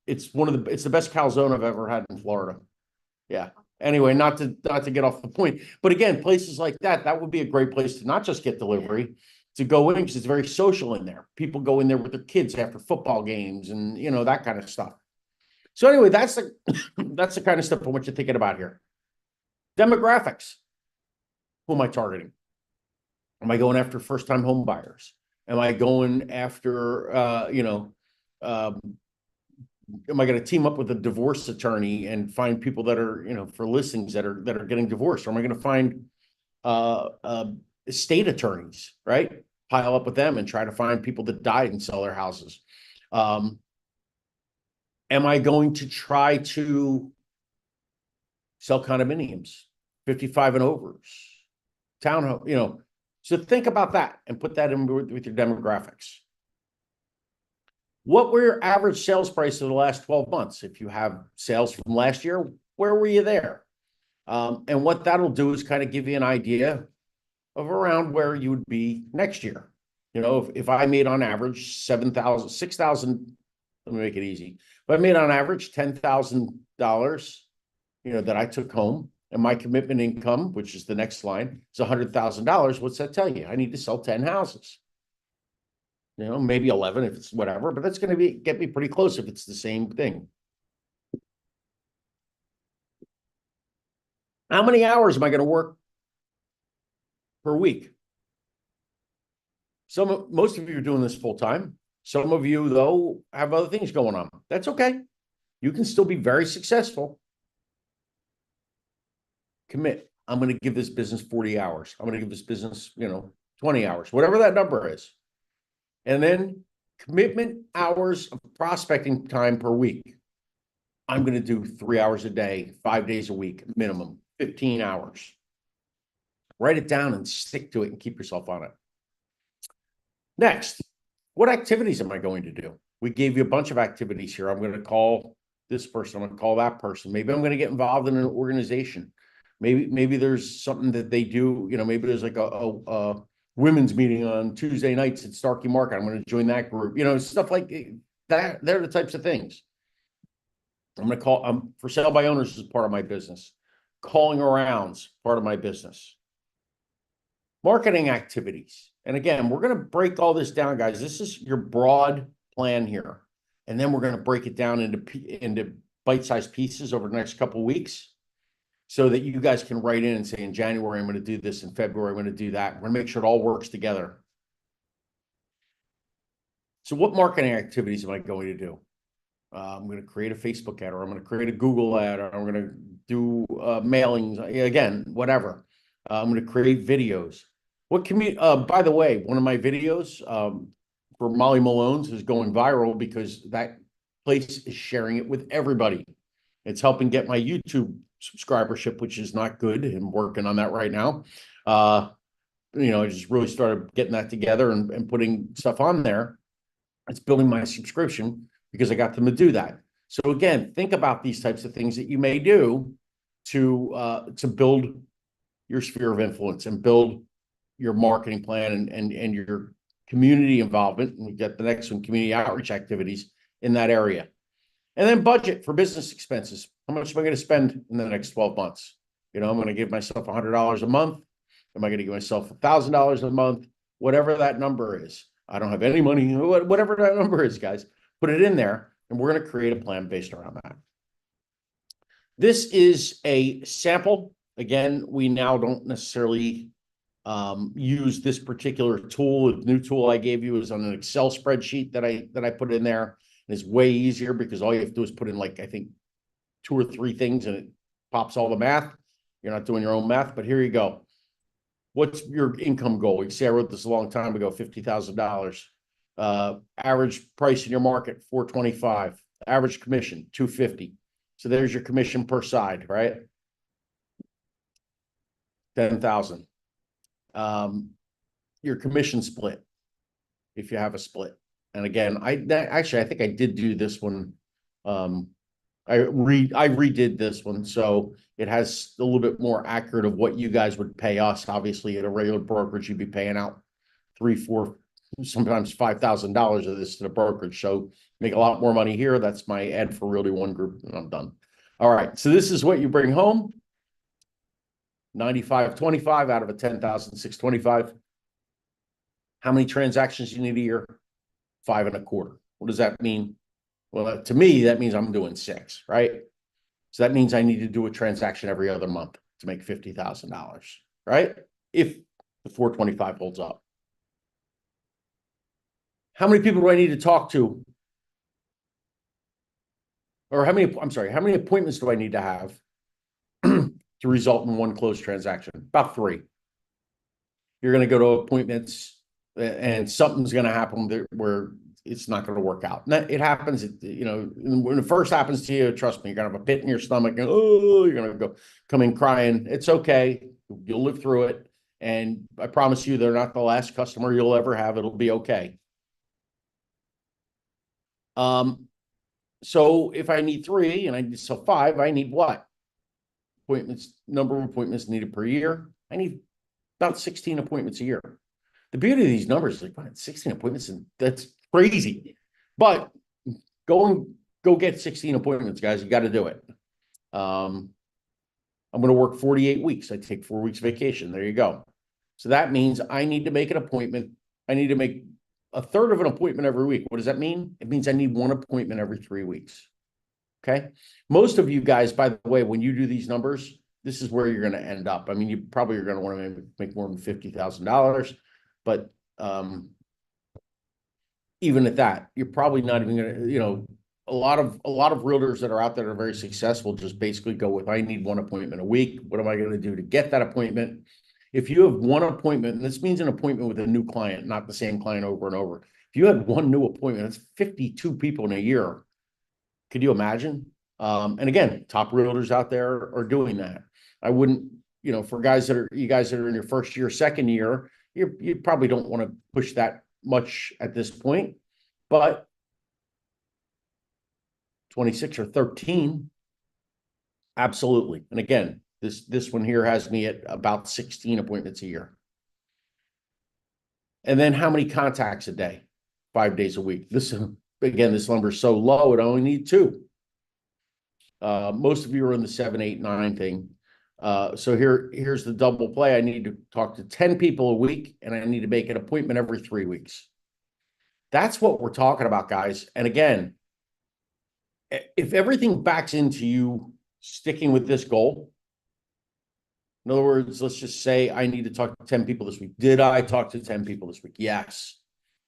S1: It's the best calzone I've ever had in Florida. Yeah. Anyway, not to get off the point, but again, places like that would be a great place to not just get delivery, to go in, because it's very social in there. People go in there with their kids after football games and that kind of stuff. So anyway, that's the that's the kind of stuff I want you thinking about here. Demographics. Who am I targeting? Am I going after first-time home buyers? Am I going after am I going to team up with a divorce attorney and find people that are, for listings that are getting divorced? Or am I going to find estate attorneys, right? Pile up with them and try to find people that died and sell their houses. Am I going to try to sell condominiums, 55 and overs, townhome, so think about that and put that in with your demographics. What were your average sales price of the last 12 months? If you have sales from last year, where were you there? And what that'll do is kind of give you an idea of around where you would be next year. If I made on average 7,000, 6,000, let me make it easy. If I made on average $10,000, that I took home, and my commitment income, which is the next line, is $100,000, what's that tell you? I need to sell 10 houses. Maybe 11 if it's whatever, but that's going to get me pretty close if it's the same thing. How many hours am I going to work per week? Most of you are doing this full time. Some of you, though, have other things going on. That's okay. You can still be very successful. Commit. I'm going to give this business 40 hours. I'm going to give this business, 20 hours, whatever that number is. And then commitment hours of prospecting time per week. I'm going to do 3 hours a day, 5 days a week, minimum, 15 hours. Write it down and stick to it and keep yourself on it. Next, what activities am I going to do? We gave you a bunch of activities here. I'm going to call this person. I'm going to call that person. Maybe I'm going to get involved in an organization. Maybe there's something that they do. Maybe there's like a women's meeting on Tuesday nights at Starkey Market. I'm going to join that group. Stuff like that. They're the types of things. I'm going to call. For sale by owners is part of my business. Calling around's part of my business. Marketing activities. And again, we're going to break all this down, guys. This is your broad plan here. And then we're going to break it down into bite-sized pieces over the next couple of weeks, so that you guys can write in and say, in January, I'm going to do this. In February, I'm going to do that. We're going to make sure it all works together. So what marketing activities am I going to do? I'm going to create a Facebook ad, or I'm going to create a Google ad, or I'm going to do mailings, again, whatever. I'm going to create videos. By the way, one of my videos for Molly Malone's is going viral because that place is sharing it with everybody. It's helping get my YouTube subscribership, which is not good. I'm working on that right now. I just really started getting that together and putting stuff on there. It's building my subscription because I got them to do that. So again, think about these types of things that you may do to build your sphere of influence and build your marketing plan and your community involvement. And we get the next one, community outreach activities in that area. And then budget for business expenses. How much am I going to spend in the next 12 months? I'm going to give myself $100 a month. Am I going to give myself $1,000 a month? Whatever that number is. I don't have any money, whatever that number is, guys, put it in there, and we're going to create a plan based around that. This is a sample. Again, we now don't necessarily use this particular tool. The new tool I gave you is on an Excel spreadsheet that I put in there. And it's way easier because all you have to do is put in, like, I think 2 or 3 things, and it pops all the math. You're not doing your own math, but here you go. What's your income goal? You see, I wrote this a long time ago, $50,000. Average price in your market, $425. Average commission, $250. So there's your commission per side, right? $10,000. Your commission split, if you have a split. And again, I think I did do this one. I redid this one, so it has a little bit more accurate of what you guys would pay us. Obviously, at a regular brokerage, you'd be paying out $3,000, $4,000, sometimes $5,000 of this to the brokerage. So make a lot more money here. That's my ad for Realty One Group, and I'm done. All right, so this is what you bring home. 95.25 out of a 10,625. How many transactions you need a year? 5 1/4. What does that mean? Well, to me, that means I'm doing 6, right? So that means I need to do a transaction every other month to make $50,000, right? If the 425 holds up. How many people do I need to talk to? Or how many appointments do I need to have to result in one closed transaction? About 3. You're going to go to appointments and something's going to happen where it's not going to work out. And it happens, when it first happens to you, trust me, you're going to have a pit in your stomach and, you're going to come in crying. It's okay. You'll live through it. And I promise you, they're not the last customer you'll ever have. It'll be okay. So if I need 3 and I need 5, I need what? Number of appointments needed per year. I need about 16 appointments a year. The beauty of these numbers is like, 16 appointments, and that's crazy. But go get 16 appointments, guys. You got to do it. I'm going to work 48 weeks. I take 4 weeks vacation. There you go. So that means I need to make an appointment. I need to make a third of an appointment every week. What does that mean? It means I need 1 appointment every 3 weeks. Okay. Most of you guys, by the way, when you do these numbers, this is where you're going to end up. I mean, you probably are going to want to make more than $50,000, but even at that, you're probably not even going to, a lot of realtors that are out there that are very successful just basically go with, I need 1 appointment a week. What am I going to do to get that appointment? If you have 1 appointment, and this means an appointment with a new client, not the same client over and over. If you had 1 new appointment, that's 52 people in a year. Could you imagine? And again, top realtors out there are doing that. I wouldn't, for you guys that are in your first year, second year, you probably don't want to push that much at this point, but 26 or 13, absolutely. And again, this one here has me at about 16 appointments a year. And then how many contacts a day? 5 days a week. This number is so low, it only need 2. Most of you are in the 7, 8, 9 thing. So here's the double play. I need to talk to 10 people a week, and I need to make an appointment every 3 weeks. That's what we're talking about, guys. And again, if everything backs into you sticking with this goal, in other words, let's just say I need to talk to 10 people this week. Did I talk to 10 people this week? Yes.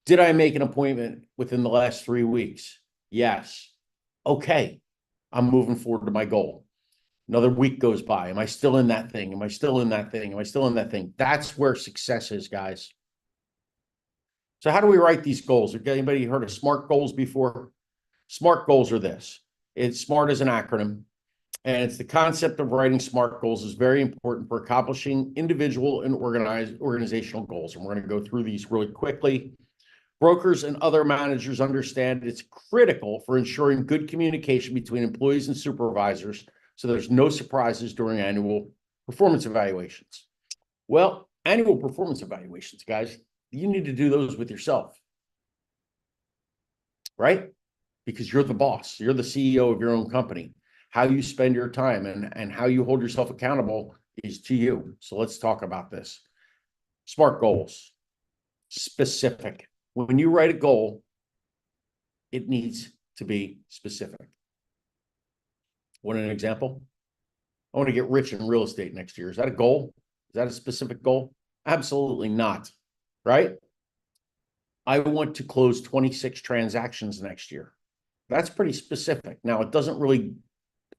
S1: Did I make an appointment within the last 3 weeks? Yes. Okay. I'm moving forward to my goal. Another week goes by. Am I still in that thing? Am I still in that thing? Am I still in that thing? That's where success is, guys. So how do we write these goals? Have anybody heard of SMART goals before? SMART goals are this. SMART is an acronym, and it's the concept of writing SMART goals is very important for accomplishing individual and organizational goals. And we're going to go through these really quickly. Brokers and other managers understand it's critical for ensuring good communication between employees and supervisors, so there's no surprises during annual performance evaluations. Well, annual performance evaluations, guys, you need to do those with yourself, right? because you're the boss. You're the CEO of your own company. How you spend your time and how you hold yourself accountable is to you. So let's talk about this. SMART goals, specific. When you write a goal, it needs to be specific. Want an example? I want to get rich in real estate next year. Is that a goal? Is that a specific goal? Absolutely not, right? I want to close 26 transactions next year. That's pretty specific. Now, it doesn't really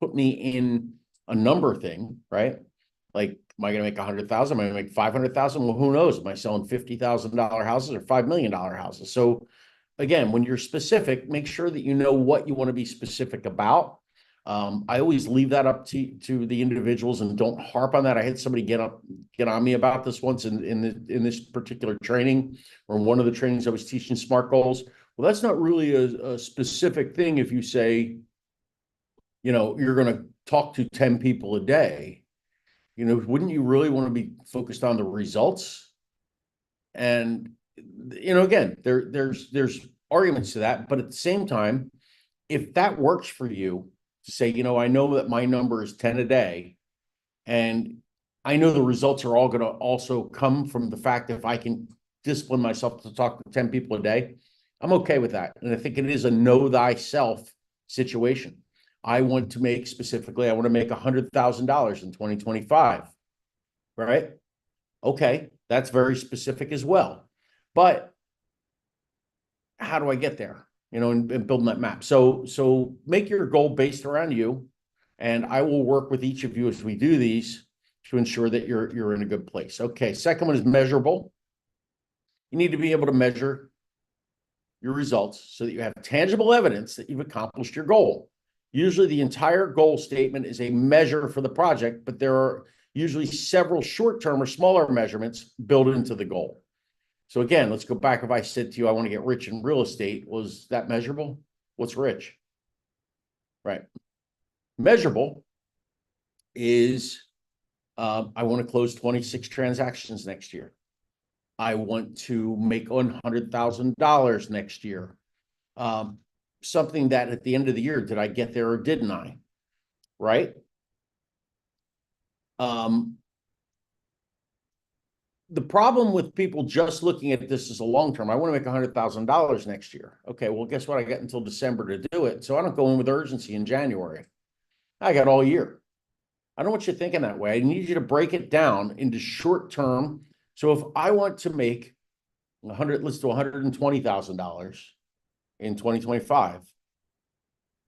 S1: put me in a number thing, right? Like, am I going to make 100,000? Am I going to make 500,000? Well, who knows? Am I selling $50,000 houses or $5 million houses? So again, when you're specific, make sure that you know what you want to be specific about. I always leave that up to the individuals and don't harp on that. I had somebody get on me about this once in this particular training, or in one of the trainings I was teaching SMART goals. Well, that's not really a specific thing if you say, you're going to talk to 10 people a day. Wouldn't you really want to be focused on the results? And again, there's arguments to that, but at the same time, if that works for you to say, I know that my number is 10 a day, and I know the results are all going to also come from the fact that if I can discipline myself to talk to 10 people a day, I'm okay with that. And I think it is a know thyself situation. I want to make specifically, I want to make $100,000 in 2025, right? Okay, that's very specific as well. But how do I get there? And building that map. So make your goal based around you, and I will work with each of you as we do these to ensure that you're in a good place. Okay, second one is measurable. You need to be able to measure your results so that you have tangible evidence that you've accomplished your goal. Usually the entire goal statement is a measure for the project, but there are usually several short-term or smaller measurements built into the goal. So again, let's go back. If I said to you, I want to get rich in real estate, was that measurable? What's rich? Right. Measurable is, I want to close 26 transactions next year. I want to make $100,000 next year. Something that at the end of the year, did I get there or didn't I? Right. The problem with people just looking at this as a long term, I want to make $100,000 next year. Okay, well, guess what? I got until December to do it. So I don't go in with urgency in January. I got all year. I don't want you thinking that way. I need you to break it down into short term. So if I want to make let's do $120,000 in 2025,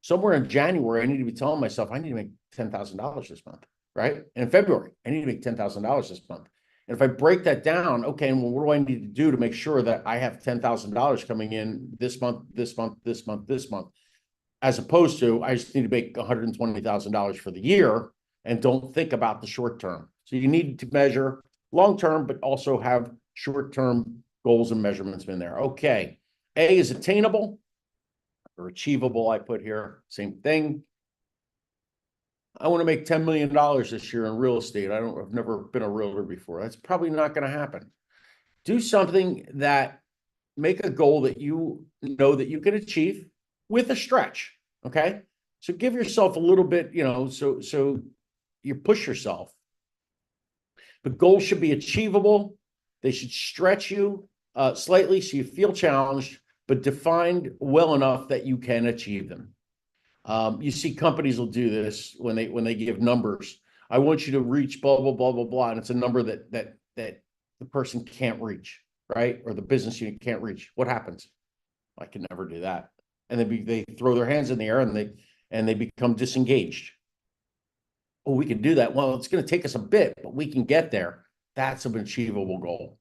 S1: somewhere in January, I need to be telling myself I need to make $10,000 this month, right? And in February, I need to make $10,000 this month. And if I break that down, okay, well, what do I need to do to make sure that I have $10,000 coming in this month, this month, this month, this month, as opposed to I just need to make $120,000 for the year and don't think about the short term. So you need to measure long term, but also have short term goals and measurements in there. Okay, A is attainable or achievable. I put here, same thing. I want to make $10 million this year in real estate. I've never been a realtor before. That's probably not going to happen. Do something that make a goal that you know that you can achieve with a stretch. Okay. So give yourself a little bit, so you push yourself. The goals should be achievable. They should stretch you slightly so you feel challenged, but defined well enough that you can achieve them. You see companies will do this when they give numbers. I want you to reach blah, blah, blah, blah, blah. And it's a number that the person can't reach, right? Or the business unit can't reach. What happens? I can never do that. And they throw their hands in the air and they become disengaged. Oh, we can do that. Well, it's going to take us a bit, but we can get there. That's an achievable goal.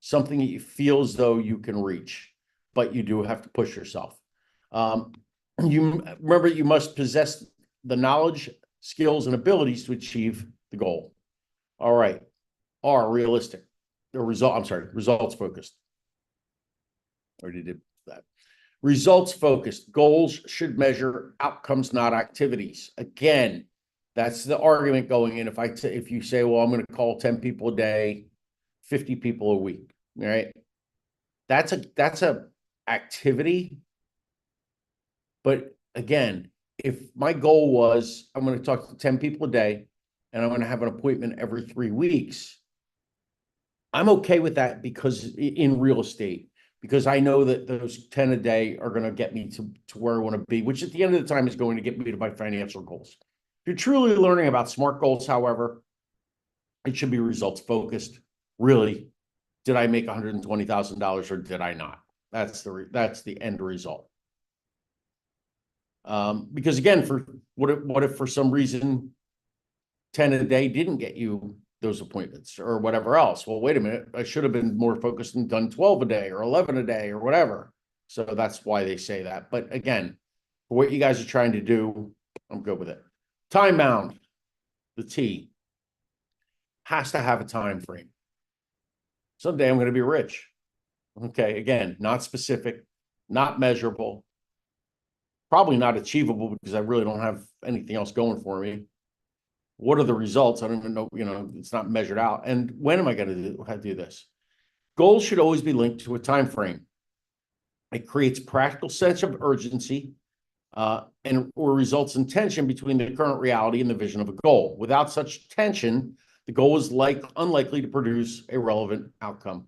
S1: Something that you feel as though you can reach, but you do have to push yourself. You remember, you must possess the knowledge, skills, and abilities to achieve the goal. All right. R, realistic. Results focused. Already did that. Results focused. Goals should measure outcomes, not activities. Again, that's the argument going in. If you say, well, I'm going to call 10 people a day, 50 people a week, all right? That's a activity But again, if my goal was I'm going to talk to 10 people a day and I'm going to have an appointment every 3 weeks, I'm okay with that because in real estate, because I know that those 10 a day are going to get me to where I want to be, which at the end of the time is going to get me to my financial goals. If you're truly learning about SMART goals, however, it should be results focused. Really, did I make $120,000 or did I not? That's the end result. Because again, for what if for some reason 10 a day didn't get you those appointments or whatever else? Well, wait a minute, I should have been more focused and done 12 a day or 11 a day or whatever. So that's why they say that. But again, for what you guys are trying to do, I'm good with it. Time bound, the T has to have a time frame. Someday I'm going to be rich. Okay, again, not specific, not measurable, probably not achievable because I really don't have anything else going for me. What are the results? I don't even know, it's not measured out. And when am I going to do this? Goals should always be linked to a time frame. It creates practical sense of urgency or results in tension between the current reality and the vision of a goal. Without such tension, the goal is unlikely to produce a relevant outcome.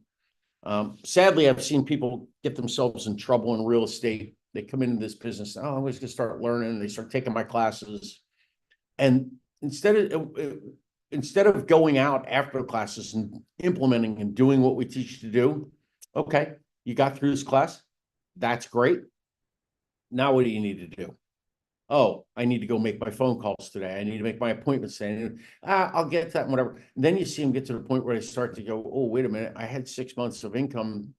S1: Sadly, I've seen people get themselves in trouble in real estate. They come into this business, oh, I'm just going to start learning. They start taking my classes. And instead of going out after the classes and implementing and doing what we teach you to do, okay, you got through this class. That's great. Now what do you need to do? Oh, I need to go make my phone calls today. I need to make my appointments today. I'll get to that, whatever. And then you see them get to the point where they start to go, oh, wait a minute. I had 6 months of income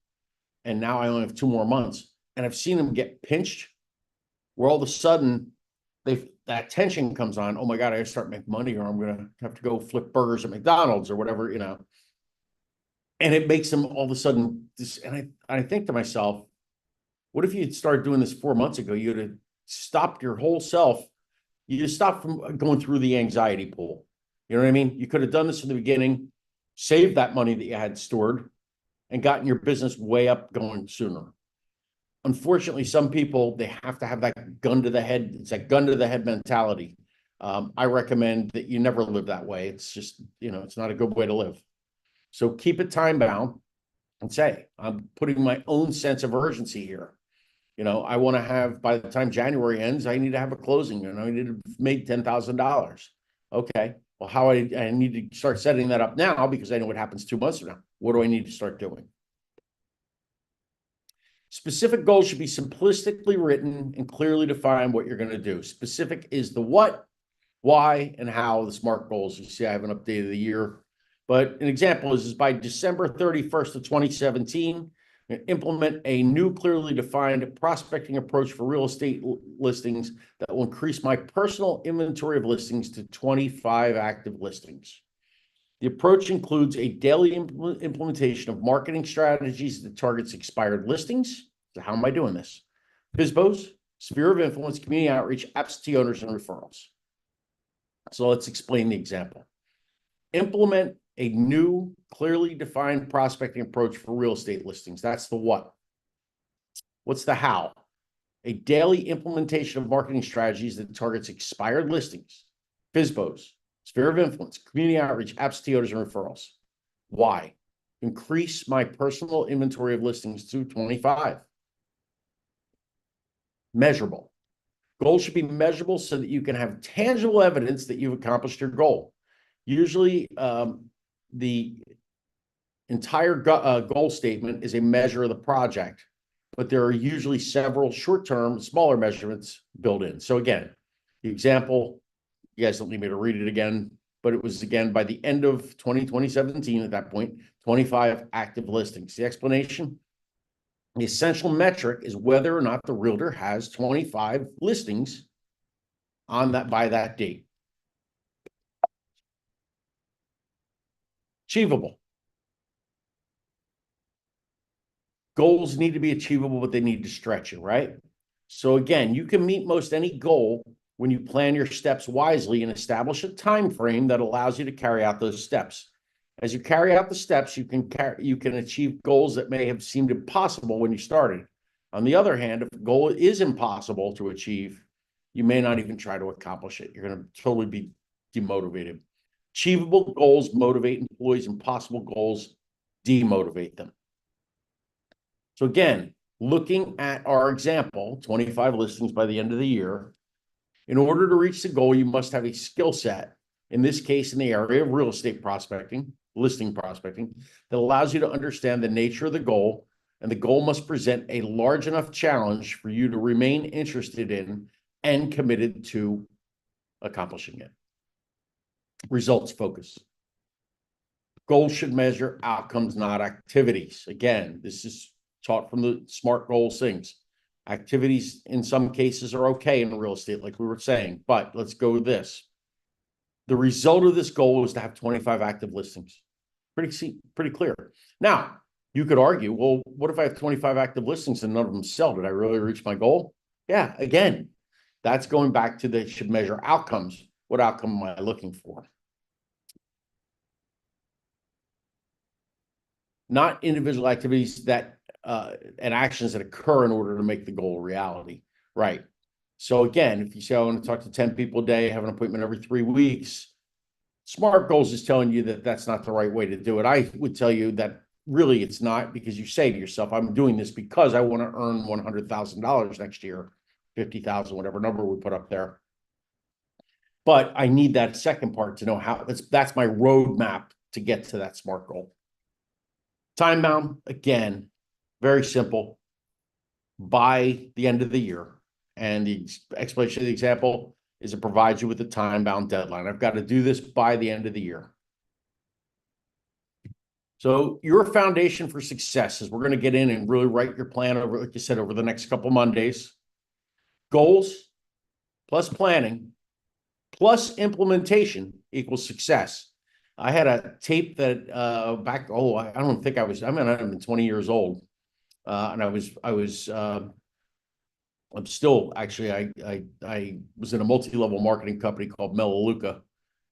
S1: and now I only have 2 more months. And I've seen them get pinched where all of a sudden that tension comes on. Oh my God, I gotta start making money or I'm gonna have to go flip burgers at McDonald's or whatever, and it makes them all of a sudden and I think to myself, what if you'd started doing this 4 months ago? You'd have stopped your whole self. You just stopped from going through the anxiety pool. You know what I mean? You could have done this in the beginning, saved that money that you had stored, and gotten your business way up going sooner. Unfortunately, some people, they have to have that gun to the head. It's that gun to the head mentality. I recommend that you never live that way. It's just, it's not a good way to live. So keep it time bound and say, I'm putting my own sense of urgency here. I want to have, by the time January ends, I need to have a closing and I need to make $10,000. Okay. Well, how I need to start setting that up now because I know what happens 2 months from now. What do I need to start doing? Specific goals should be simplistically written and clearly define what you're going to do. Specific is the what, why, and how. The SMART goals. You see, I haven't updated the year, but an example is by December 31st of 2017, implement a new clearly defined prospecting approach for real estate listings that will increase my personal inventory of listings to 25 active listings. The approach includes a daily implementation of marketing strategies that targets expired listings. So how am I doing this? FSBOs, sphere of influence, community outreach, absentee owners, and referrals. So let's explain the example. Implement a new, clearly defined prospecting approach for real estate listings. That's the what. What's the how? A daily implementation of marketing strategies that targets expired listings, FSBOs, sphere of influence, community outreach, absentee owners, and referrals. Why? Increase my personal inventory of listings to 25. Measurable. Goals should be measurable so that you can have tangible evidence that you've accomplished your goal. Usually, the entire goal statement is a measure of the project, but there are usually several short-term, smaller measurements built in. So again, the example, you guys don't need me to read it again, but it was again by the end of 2017 at that point, 25 active listings. The explanation, the essential metric is whether or not the realtor has 25 listings on that by that date. Achievable. Goals need to be achievable, but they need to stretch you, right? So again, you can meet most any goal when you plan your steps wisely and establish a time frame that allows you to carry out those steps. As you carry out the steps, you can achieve goals that may have seemed impossible when you started. On the other hand, if a goal is impossible to achieve, you may not even try to accomplish it. You're going to totally be demotivated. Achievable goals motivate employees, impossible goals demotivate them. So again, looking at our example, 25 listings by the end of the year, in order to reach the goal, you must have a skill set, in this case, in the area of real estate prospecting, listing prospecting, that allows you to understand the nature of the goal, and the goal must present a large enough challenge for you to remain interested in and committed to accomplishing it. Results focus. Goals should measure outcomes, not activities. Again, this is taught from the SMART goals things. Activities in some cases are okay in real estate, like we were saying, but let's go with this. The result of this goal is to have 25 active listings. Pretty clear. Now, you could argue, well, what if I have 25 active listings and none of them sell? Did I really reach my goal? Yeah, again, that's going back to they should measure outcomes. What outcome am I looking for? Not individual activities that and actions that occur in order to make the goal a reality. Right. So again, if you say I want to talk to 10 people a day, have an appointment every 3 weeks, SMART goals is telling you that that's not the right way to do it. I would tell you that really it's not, because you say to yourself, I'm doing this because I want to earn $100,000 next year, 50,000, whatever number we put up there. But I need that second part to know how. That's my roadmap to get to that SMART goal. Time bound, again, very simple. By the end of the year, and the explanation of the example is it provides you with a time bound deadline. I've got to do this by the end of the year. So your foundation for success is we're going to get in and really write your plan over, like you said, over the next couple Mondays. Goals plus planning plus implementation equals success. I had a tape that I don't think I mean, I've been 20 years old. And I'm still actually, I was in a multi-level marketing company called Melaleuca.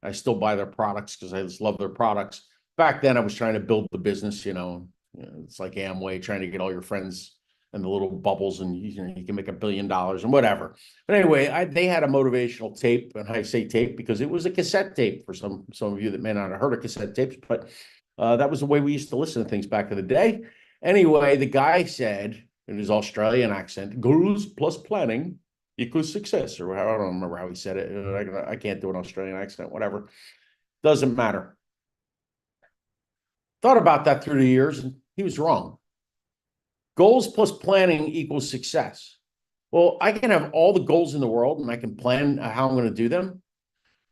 S1: I still buy their products because I just love their products. Back then I was trying to build the business, it's like Amway, trying to get all your friends and the little bubbles, and you can make $1 billion and whatever. But anyway, they had a motivational tape, and I say tape because it was a cassette tape for some of you that may not have heard of cassette tapes, but that was the way we used to listen to things back in the day. Anyway, the guy said in his Australian accent, goals plus planning equals success, or I don't remember how he said it. I can't do an Australian accent, whatever. Doesn't matter. Thought about that through the years, and he was wrong. Goals plus planning equals success. Well, I can have all the goals in the world and I can plan how I'm going to do them.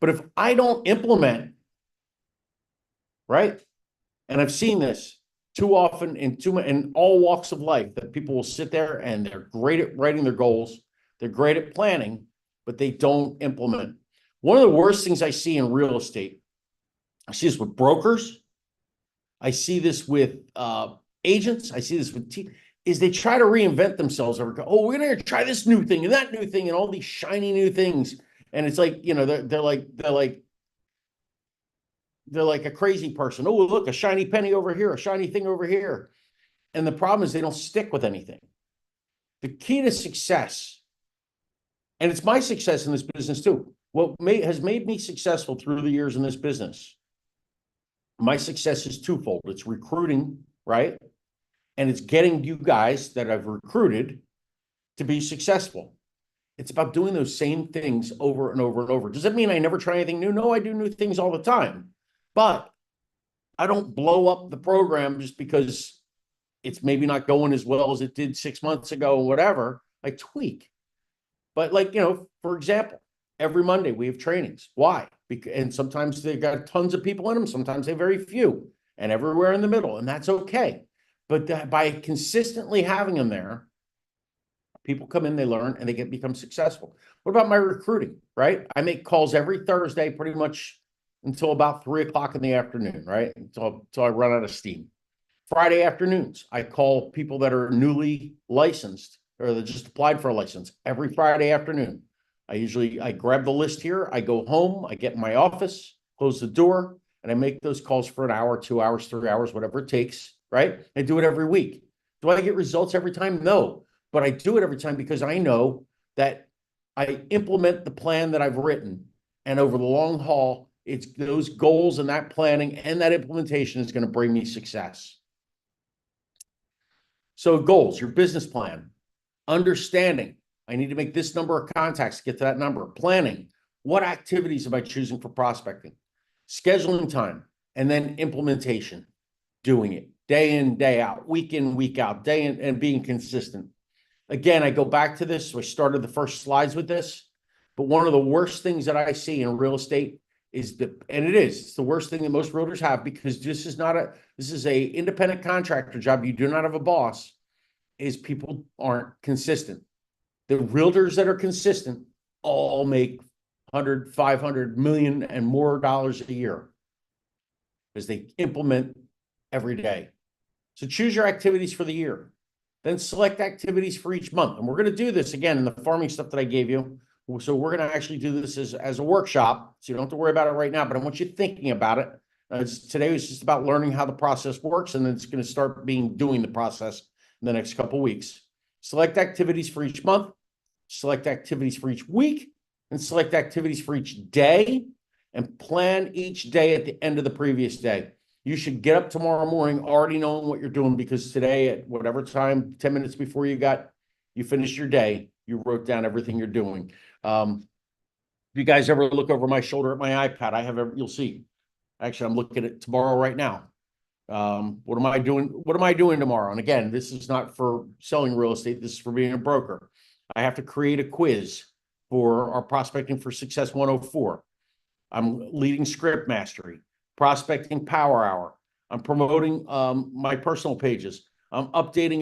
S1: But if I don't implement, right? And I've seen this too often in all walks of life, that people will sit there and they're great at writing their goals. They're great at planning, but they don't implement. One of the worst things I see in real estate, I see this with brokers. I see this with agents. I see this with is they try to reinvent themselves. We're going to try this new thing and that new thing and all these shiny new things. And it's like, they're like a crazy person. Oh, look, a shiny penny over here, a shiny thing over here. And the problem is they don't stick with anything. The key to success, and it's my success in this business too. What has made me successful through the years in this business, my success is twofold. It's recruiting, right? And it's getting you guys that I've recruited to be successful. It's about doing those same things over and over and over. Does that mean I never try anything new? No, I do new things all the time. But I don't blow up the program just because it's maybe not going as well as it did 6 months ago or whatever. I tweak. But for example, every Monday we have trainings. Why? And sometimes they've got tons of people in them. Sometimes they have very few, and everywhere in the middle. And that's okay. But by consistently having them there, people come in, they learn, and they become successful. What about my recruiting, right? I make calls every Thursday pretty much until about 3 o'clock in the afternoon, right? Until I run out of steam. Friday afternoons, I call people that are newly licensed or that just applied for a license every Friday afternoon. I grab the list here, I go home, I get in my office, close the door, and I make those calls for an hour, 2 hours, 3 hours, whatever it takes, right? I do it every week. Do I get results every time? No. but I do it every time because I know that I implement the plan that I've written. And over the long haul, it's those goals and that planning and that implementation is going to bring me success. So goals, your business plan, understanding, I need to make this number of contacts to get to that number. Planning, what activities am I choosing for prospecting? Scheduling time, and then implementation, doing it day in, day out, week in, week out, day in, and being consistent. Again, I go back to this. So I started the first slides with this, but one of the worst things that I see in real estate is it's the worst thing that most realtors have, because this is a independent contractor job. You do not have a boss, is people aren't consistent. The realtors that are consistent all make 100, 500 million and more dollars a year because they implement every day. So choose your activities for the year, then select activities for each month. And we're going to do this again in the farming stuff that I gave you. So we're going to actually do this as a workshop. So you don't have to worry about it right now, but I want you thinking about it. Today was just about learning how the process works, and then it's going to start doing the process in the next couple of weeks. Select activities for each month, select activities for each week, and select activities for each day, and plan each day at the end of the previous day. You should get up tomorrow morning already knowing what you're doing, because today at whatever time, 10 minutes before you finished your day, you wrote down everything you're doing. If you guys ever look over my shoulder at my iPad, you'll see. Actually, I'm looking at it tomorrow right now. What am I doing? What am I doing tomorrow? And again, this is not for selling real estate. This is for being a broker. I have to create a quiz for our Prospecting for Success 104. I'm leading script mastery, prospecting power hour. I'm promoting my personal pages. I'm updating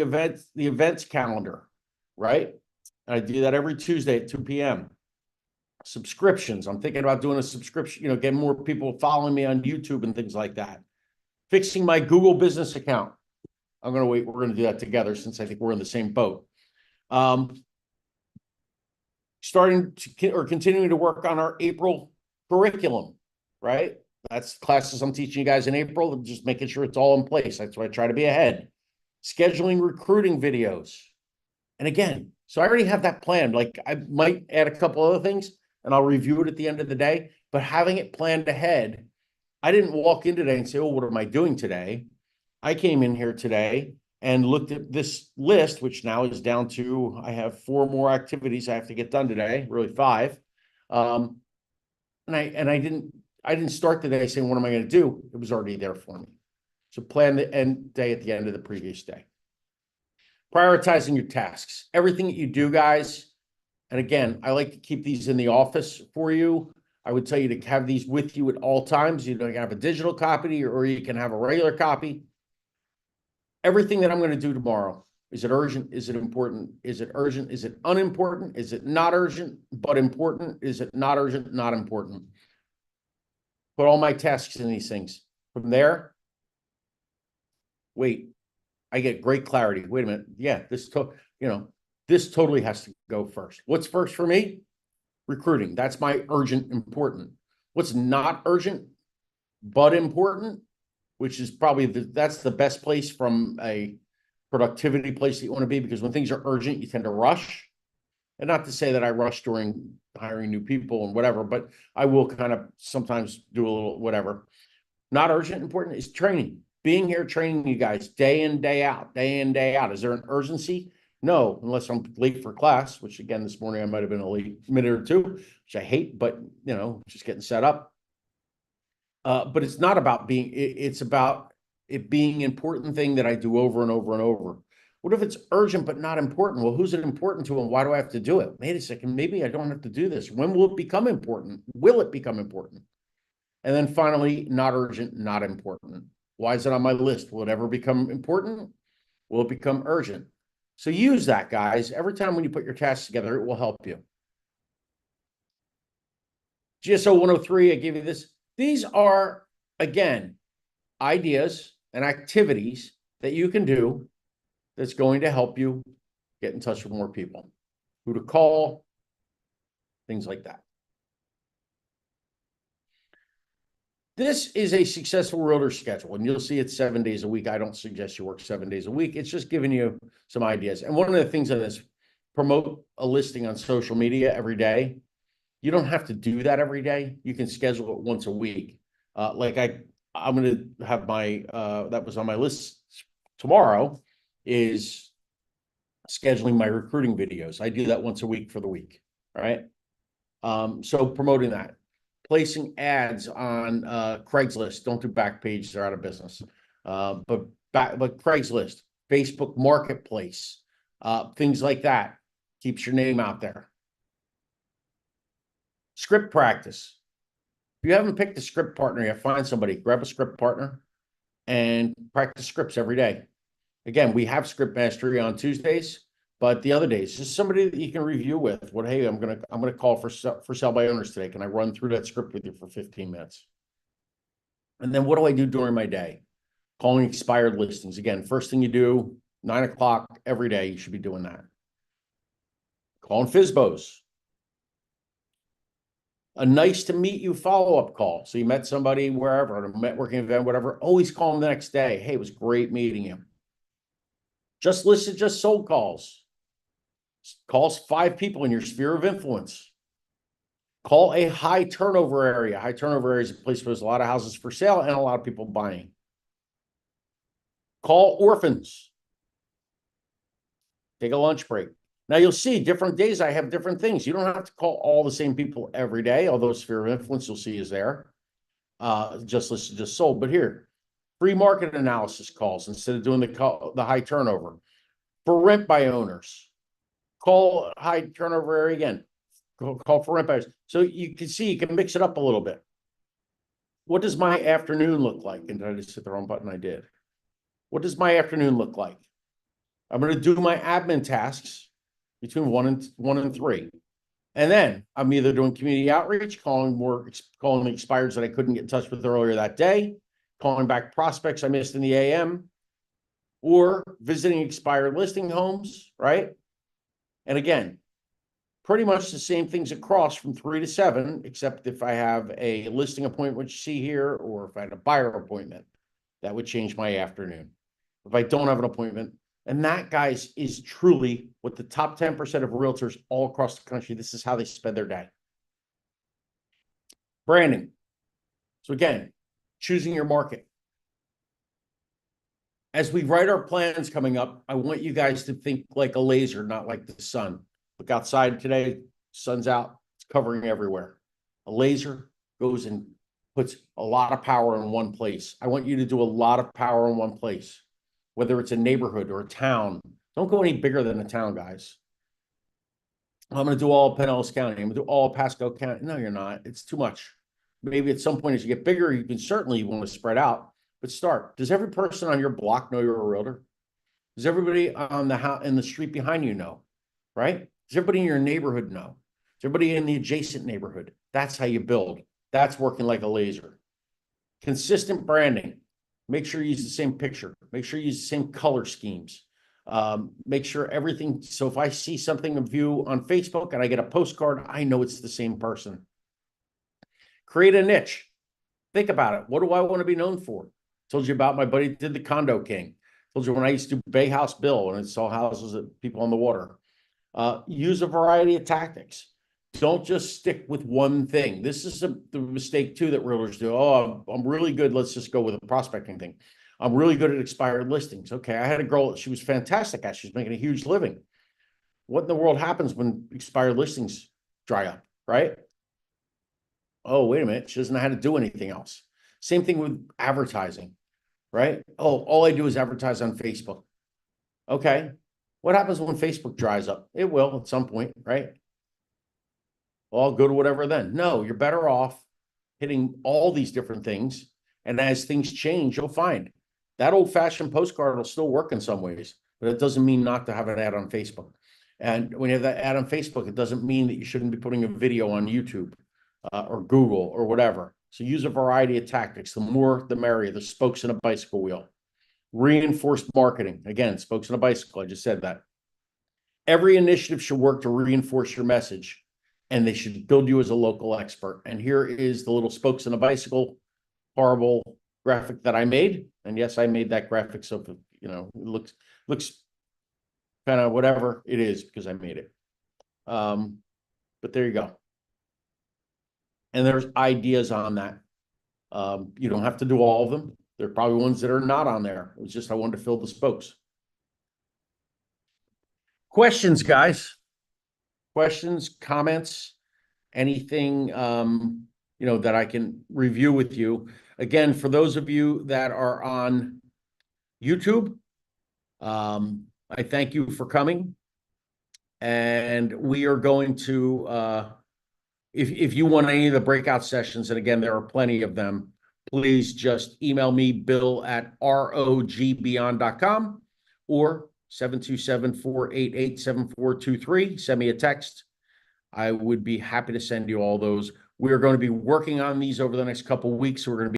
S1: the events calendar, right? I do that every Tuesday at 2 p.m. Subscriptions. I'm thinking about doing a subscription, getting more people following me on YouTube and things like that. Fixing my Google business account. We're going to do that together, since I think we're in the same boat. Continuing to work on our April curriculum, right? That's classes I'm teaching you guys in April, just making sure it's all in place. That's why I try to be ahead. Scheduling recruiting videos. And again, so I already have that planned. Like, I might add a couple other things and I'll review it at the end of the day, but having it planned ahead, I didn't walk in today and say, oh, what am I doing today? I came in here today and looked at this list, which now is down to, I have 4 more activities I have to get done today, really 5. And I didn't start the day saying, what am I going to do? It was already there for me. So plan the end day at the end of the previous day. Prioritizing your tasks, everything that you do, guys. And again, I like to keep these in the office for you. I would tell you to have these with you at all times. You can have a digital copy, or you can have a regular copy. Everything that I'm going to do tomorrow, is it urgent? Is it important? Is it urgent? Is it unimportant? Is it not urgent, but important? Is it not urgent, not important? Put all my tasks in these things. From there, wait, I get great clarity. Wait a minute. Yeah, this totally has to go first. What's first for me? Recruiting. That's my urgent, important. What's not urgent, but important, which is probably that's the best place from a productivity place that you want to be, because when things are urgent, you tend to rush. And not to say that I rush during hiring new people and whatever, but I will kind of sometimes do a little whatever. Not urgent, important is training. Being here, training you guys day in, day out, day in, day out. Is there an urgency? No, unless I'm late for class, which again, this morning I might have been a late minute or two, which I hate, but just getting set up. But it's not about it's about it being an important thing that I do over and over and over. What if it's urgent but not important? Well, who's it important to, and why do I have to do it? Wait a second, maybe I don't have to do this. When will it become important? Will it become important? And then finally, not urgent, not important. Why is it on my list? Will it ever become important? Will it become urgent? So use that, guys. Every time when you put your tasks together, it will help you. GSO 103, I gave you this. These are, again, ideas and activities that you can do that's going to help you get in touch with more people, who to call, things like that. This is a successful realtor schedule, and you'll see it's 7 days a week. I don't suggest you work 7 days a week. It's just giving you some ideas. And one of the things on this, promote a listing on social media every day. You don't have to do that every day. You can schedule it once a week. I'm going to have my, that was on my list tomorrow, is scheduling my recruiting videos. I do that once a week for the week. All right. So promoting that, placing ads on Craigslist. Don't do Backpage; they're out of business. But Craigslist, Facebook Marketplace, things like that keeps your name out there. Script practice. If you haven't picked a script partner yet, find somebody, grab a script partner, and practice scripts every day. Again, we have script mastery on Tuesdays. But the other days, just somebody that you can review with. What, hey, I'm gonna call for sell by owners today. Can I run through that script with you for 15 minutes? And then what do I do during my day? Calling expired listings. Again, first thing you do, 9 o'clock every day, you should be doing that. Calling FSBOs. A nice to meet you follow-up call. So you met somebody wherever, at a networking event, whatever. Always call them the next day. Hey, it was great meeting you. Just sold calls. Calls 5 people in your sphere of influence. Call a high turnover area. High turnover area is a place where there's a lot of houses for sale and a lot of people buying. Call orphans. Take a lunch break. Now you'll see different days I have different things. You don't have to call all the same people every day, although sphere of influence you'll see is there. Just sold. But here, free market analysis calls instead of doing the high turnover. For rent by owners. Call high turnover area again. Call for rent buyers. So you can see, you can mix it up a little bit. What does my afternoon look like? And did I just hit the wrong button? I did. What does my afternoon look like? I'm going to do my admin tasks between 1 and 3. And then I'm either doing community outreach, calling the expireds that I couldn't get in touch with earlier that day, calling back prospects I missed in the AM, or visiting expired listing homes, right? And again, pretty much the same things across from 3 to 7, except if I have a listing appointment, which you see here, or if I had a buyer appointment, that would change my afternoon. If I don't have an appointment, and that, guys, is truly what the top 10% of realtors all across the country, this is how they spend their day. Branding. So again, choosing your market. As we write our plans coming up, I want you guys to think like a laser, not like the sun. Look outside today, sun's out, it's covering everywhere. A laser goes and puts a lot of power in one place. I want you to do a lot of power in one place, whether it's a neighborhood or a town. Don't go any bigger than a town, guys. I'm going to do all of Pinellas County. I'm going to do all of Pasco County. No, you're not. It's too much. Maybe at some point as you get bigger, you can certainly want to spread out, but start. Does every person on your block know you're a realtor? Does everybody on the house in the street behind you know? Right? Does everybody in your neighborhood know? Does everybody in the adjacent neighborhood? That's how you build. That's working like a laser. Consistent branding. Make sure you use the same picture. Make sure you use the same color schemes. Make sure everything. So if I see something of you on Facebook and I get a postcard, I know it's the same person. Create a niche. Think about it. What do I want to be known for? Told you about my buddy did the Condo King. Told you when I used to do Bay House Bill and I saw houses that people on the water. Use a variety of tactics. Don't just stick with one thing. This is the mistake too that realtors do. Oh, I'm really good. Let's just go with a prospecting thing. I'm really good at expired listings. Okay, I had a girl, she was fantastic at, she's making a huge living. What in the world happens when expired listings dry up, right? Oh, wait a minute, she doesn't know how to do anything else. Same thing with advertising, right? Oh, all I do is advertise on Facebook. Okay, what happens when Facebook dries up? It will at some point, right? Well, I'll go to whatever then. No, you're better off hitting all these different things. And as things change, you'll find that old-fashioned postcard will still work in some ways, but it doesn't mean not to have an ad on Facebook. And when you have that ad on Facebook, it doesn't mean that you shouldn't be putting a video on YouTube or Google or whatever. So use a variety of tactics. The more, the merrier. The spokes in a bicycle wheel. Reinforced marketing. Again, spokes in a bicycle. I just said that. Every initiative should work to reinforce your message, and they should build you as a local expert. And here is the little spokes in a bicycle horrible graphic that I made. And yes, I made that graphic. So, it looks kind of whatever it is because I made it. But there you go. And there's ideas on that. You don't have to do all of them. There are probably ones that are not on there. It was just I wanted to fill the spokes. Questions, guys? Questions, comments, anything that I can review with you. Again, for those of you that are on YouTube, I thank you for coming. And we are going to if you want any of the breakout sessions, and again, there are plenty of them, please just email me, bill@rogbeyond.com or 727-488-7423. Send me a text. I would be happy to send you all those. We're going to be working on these over the next couple of weeks. We're going to be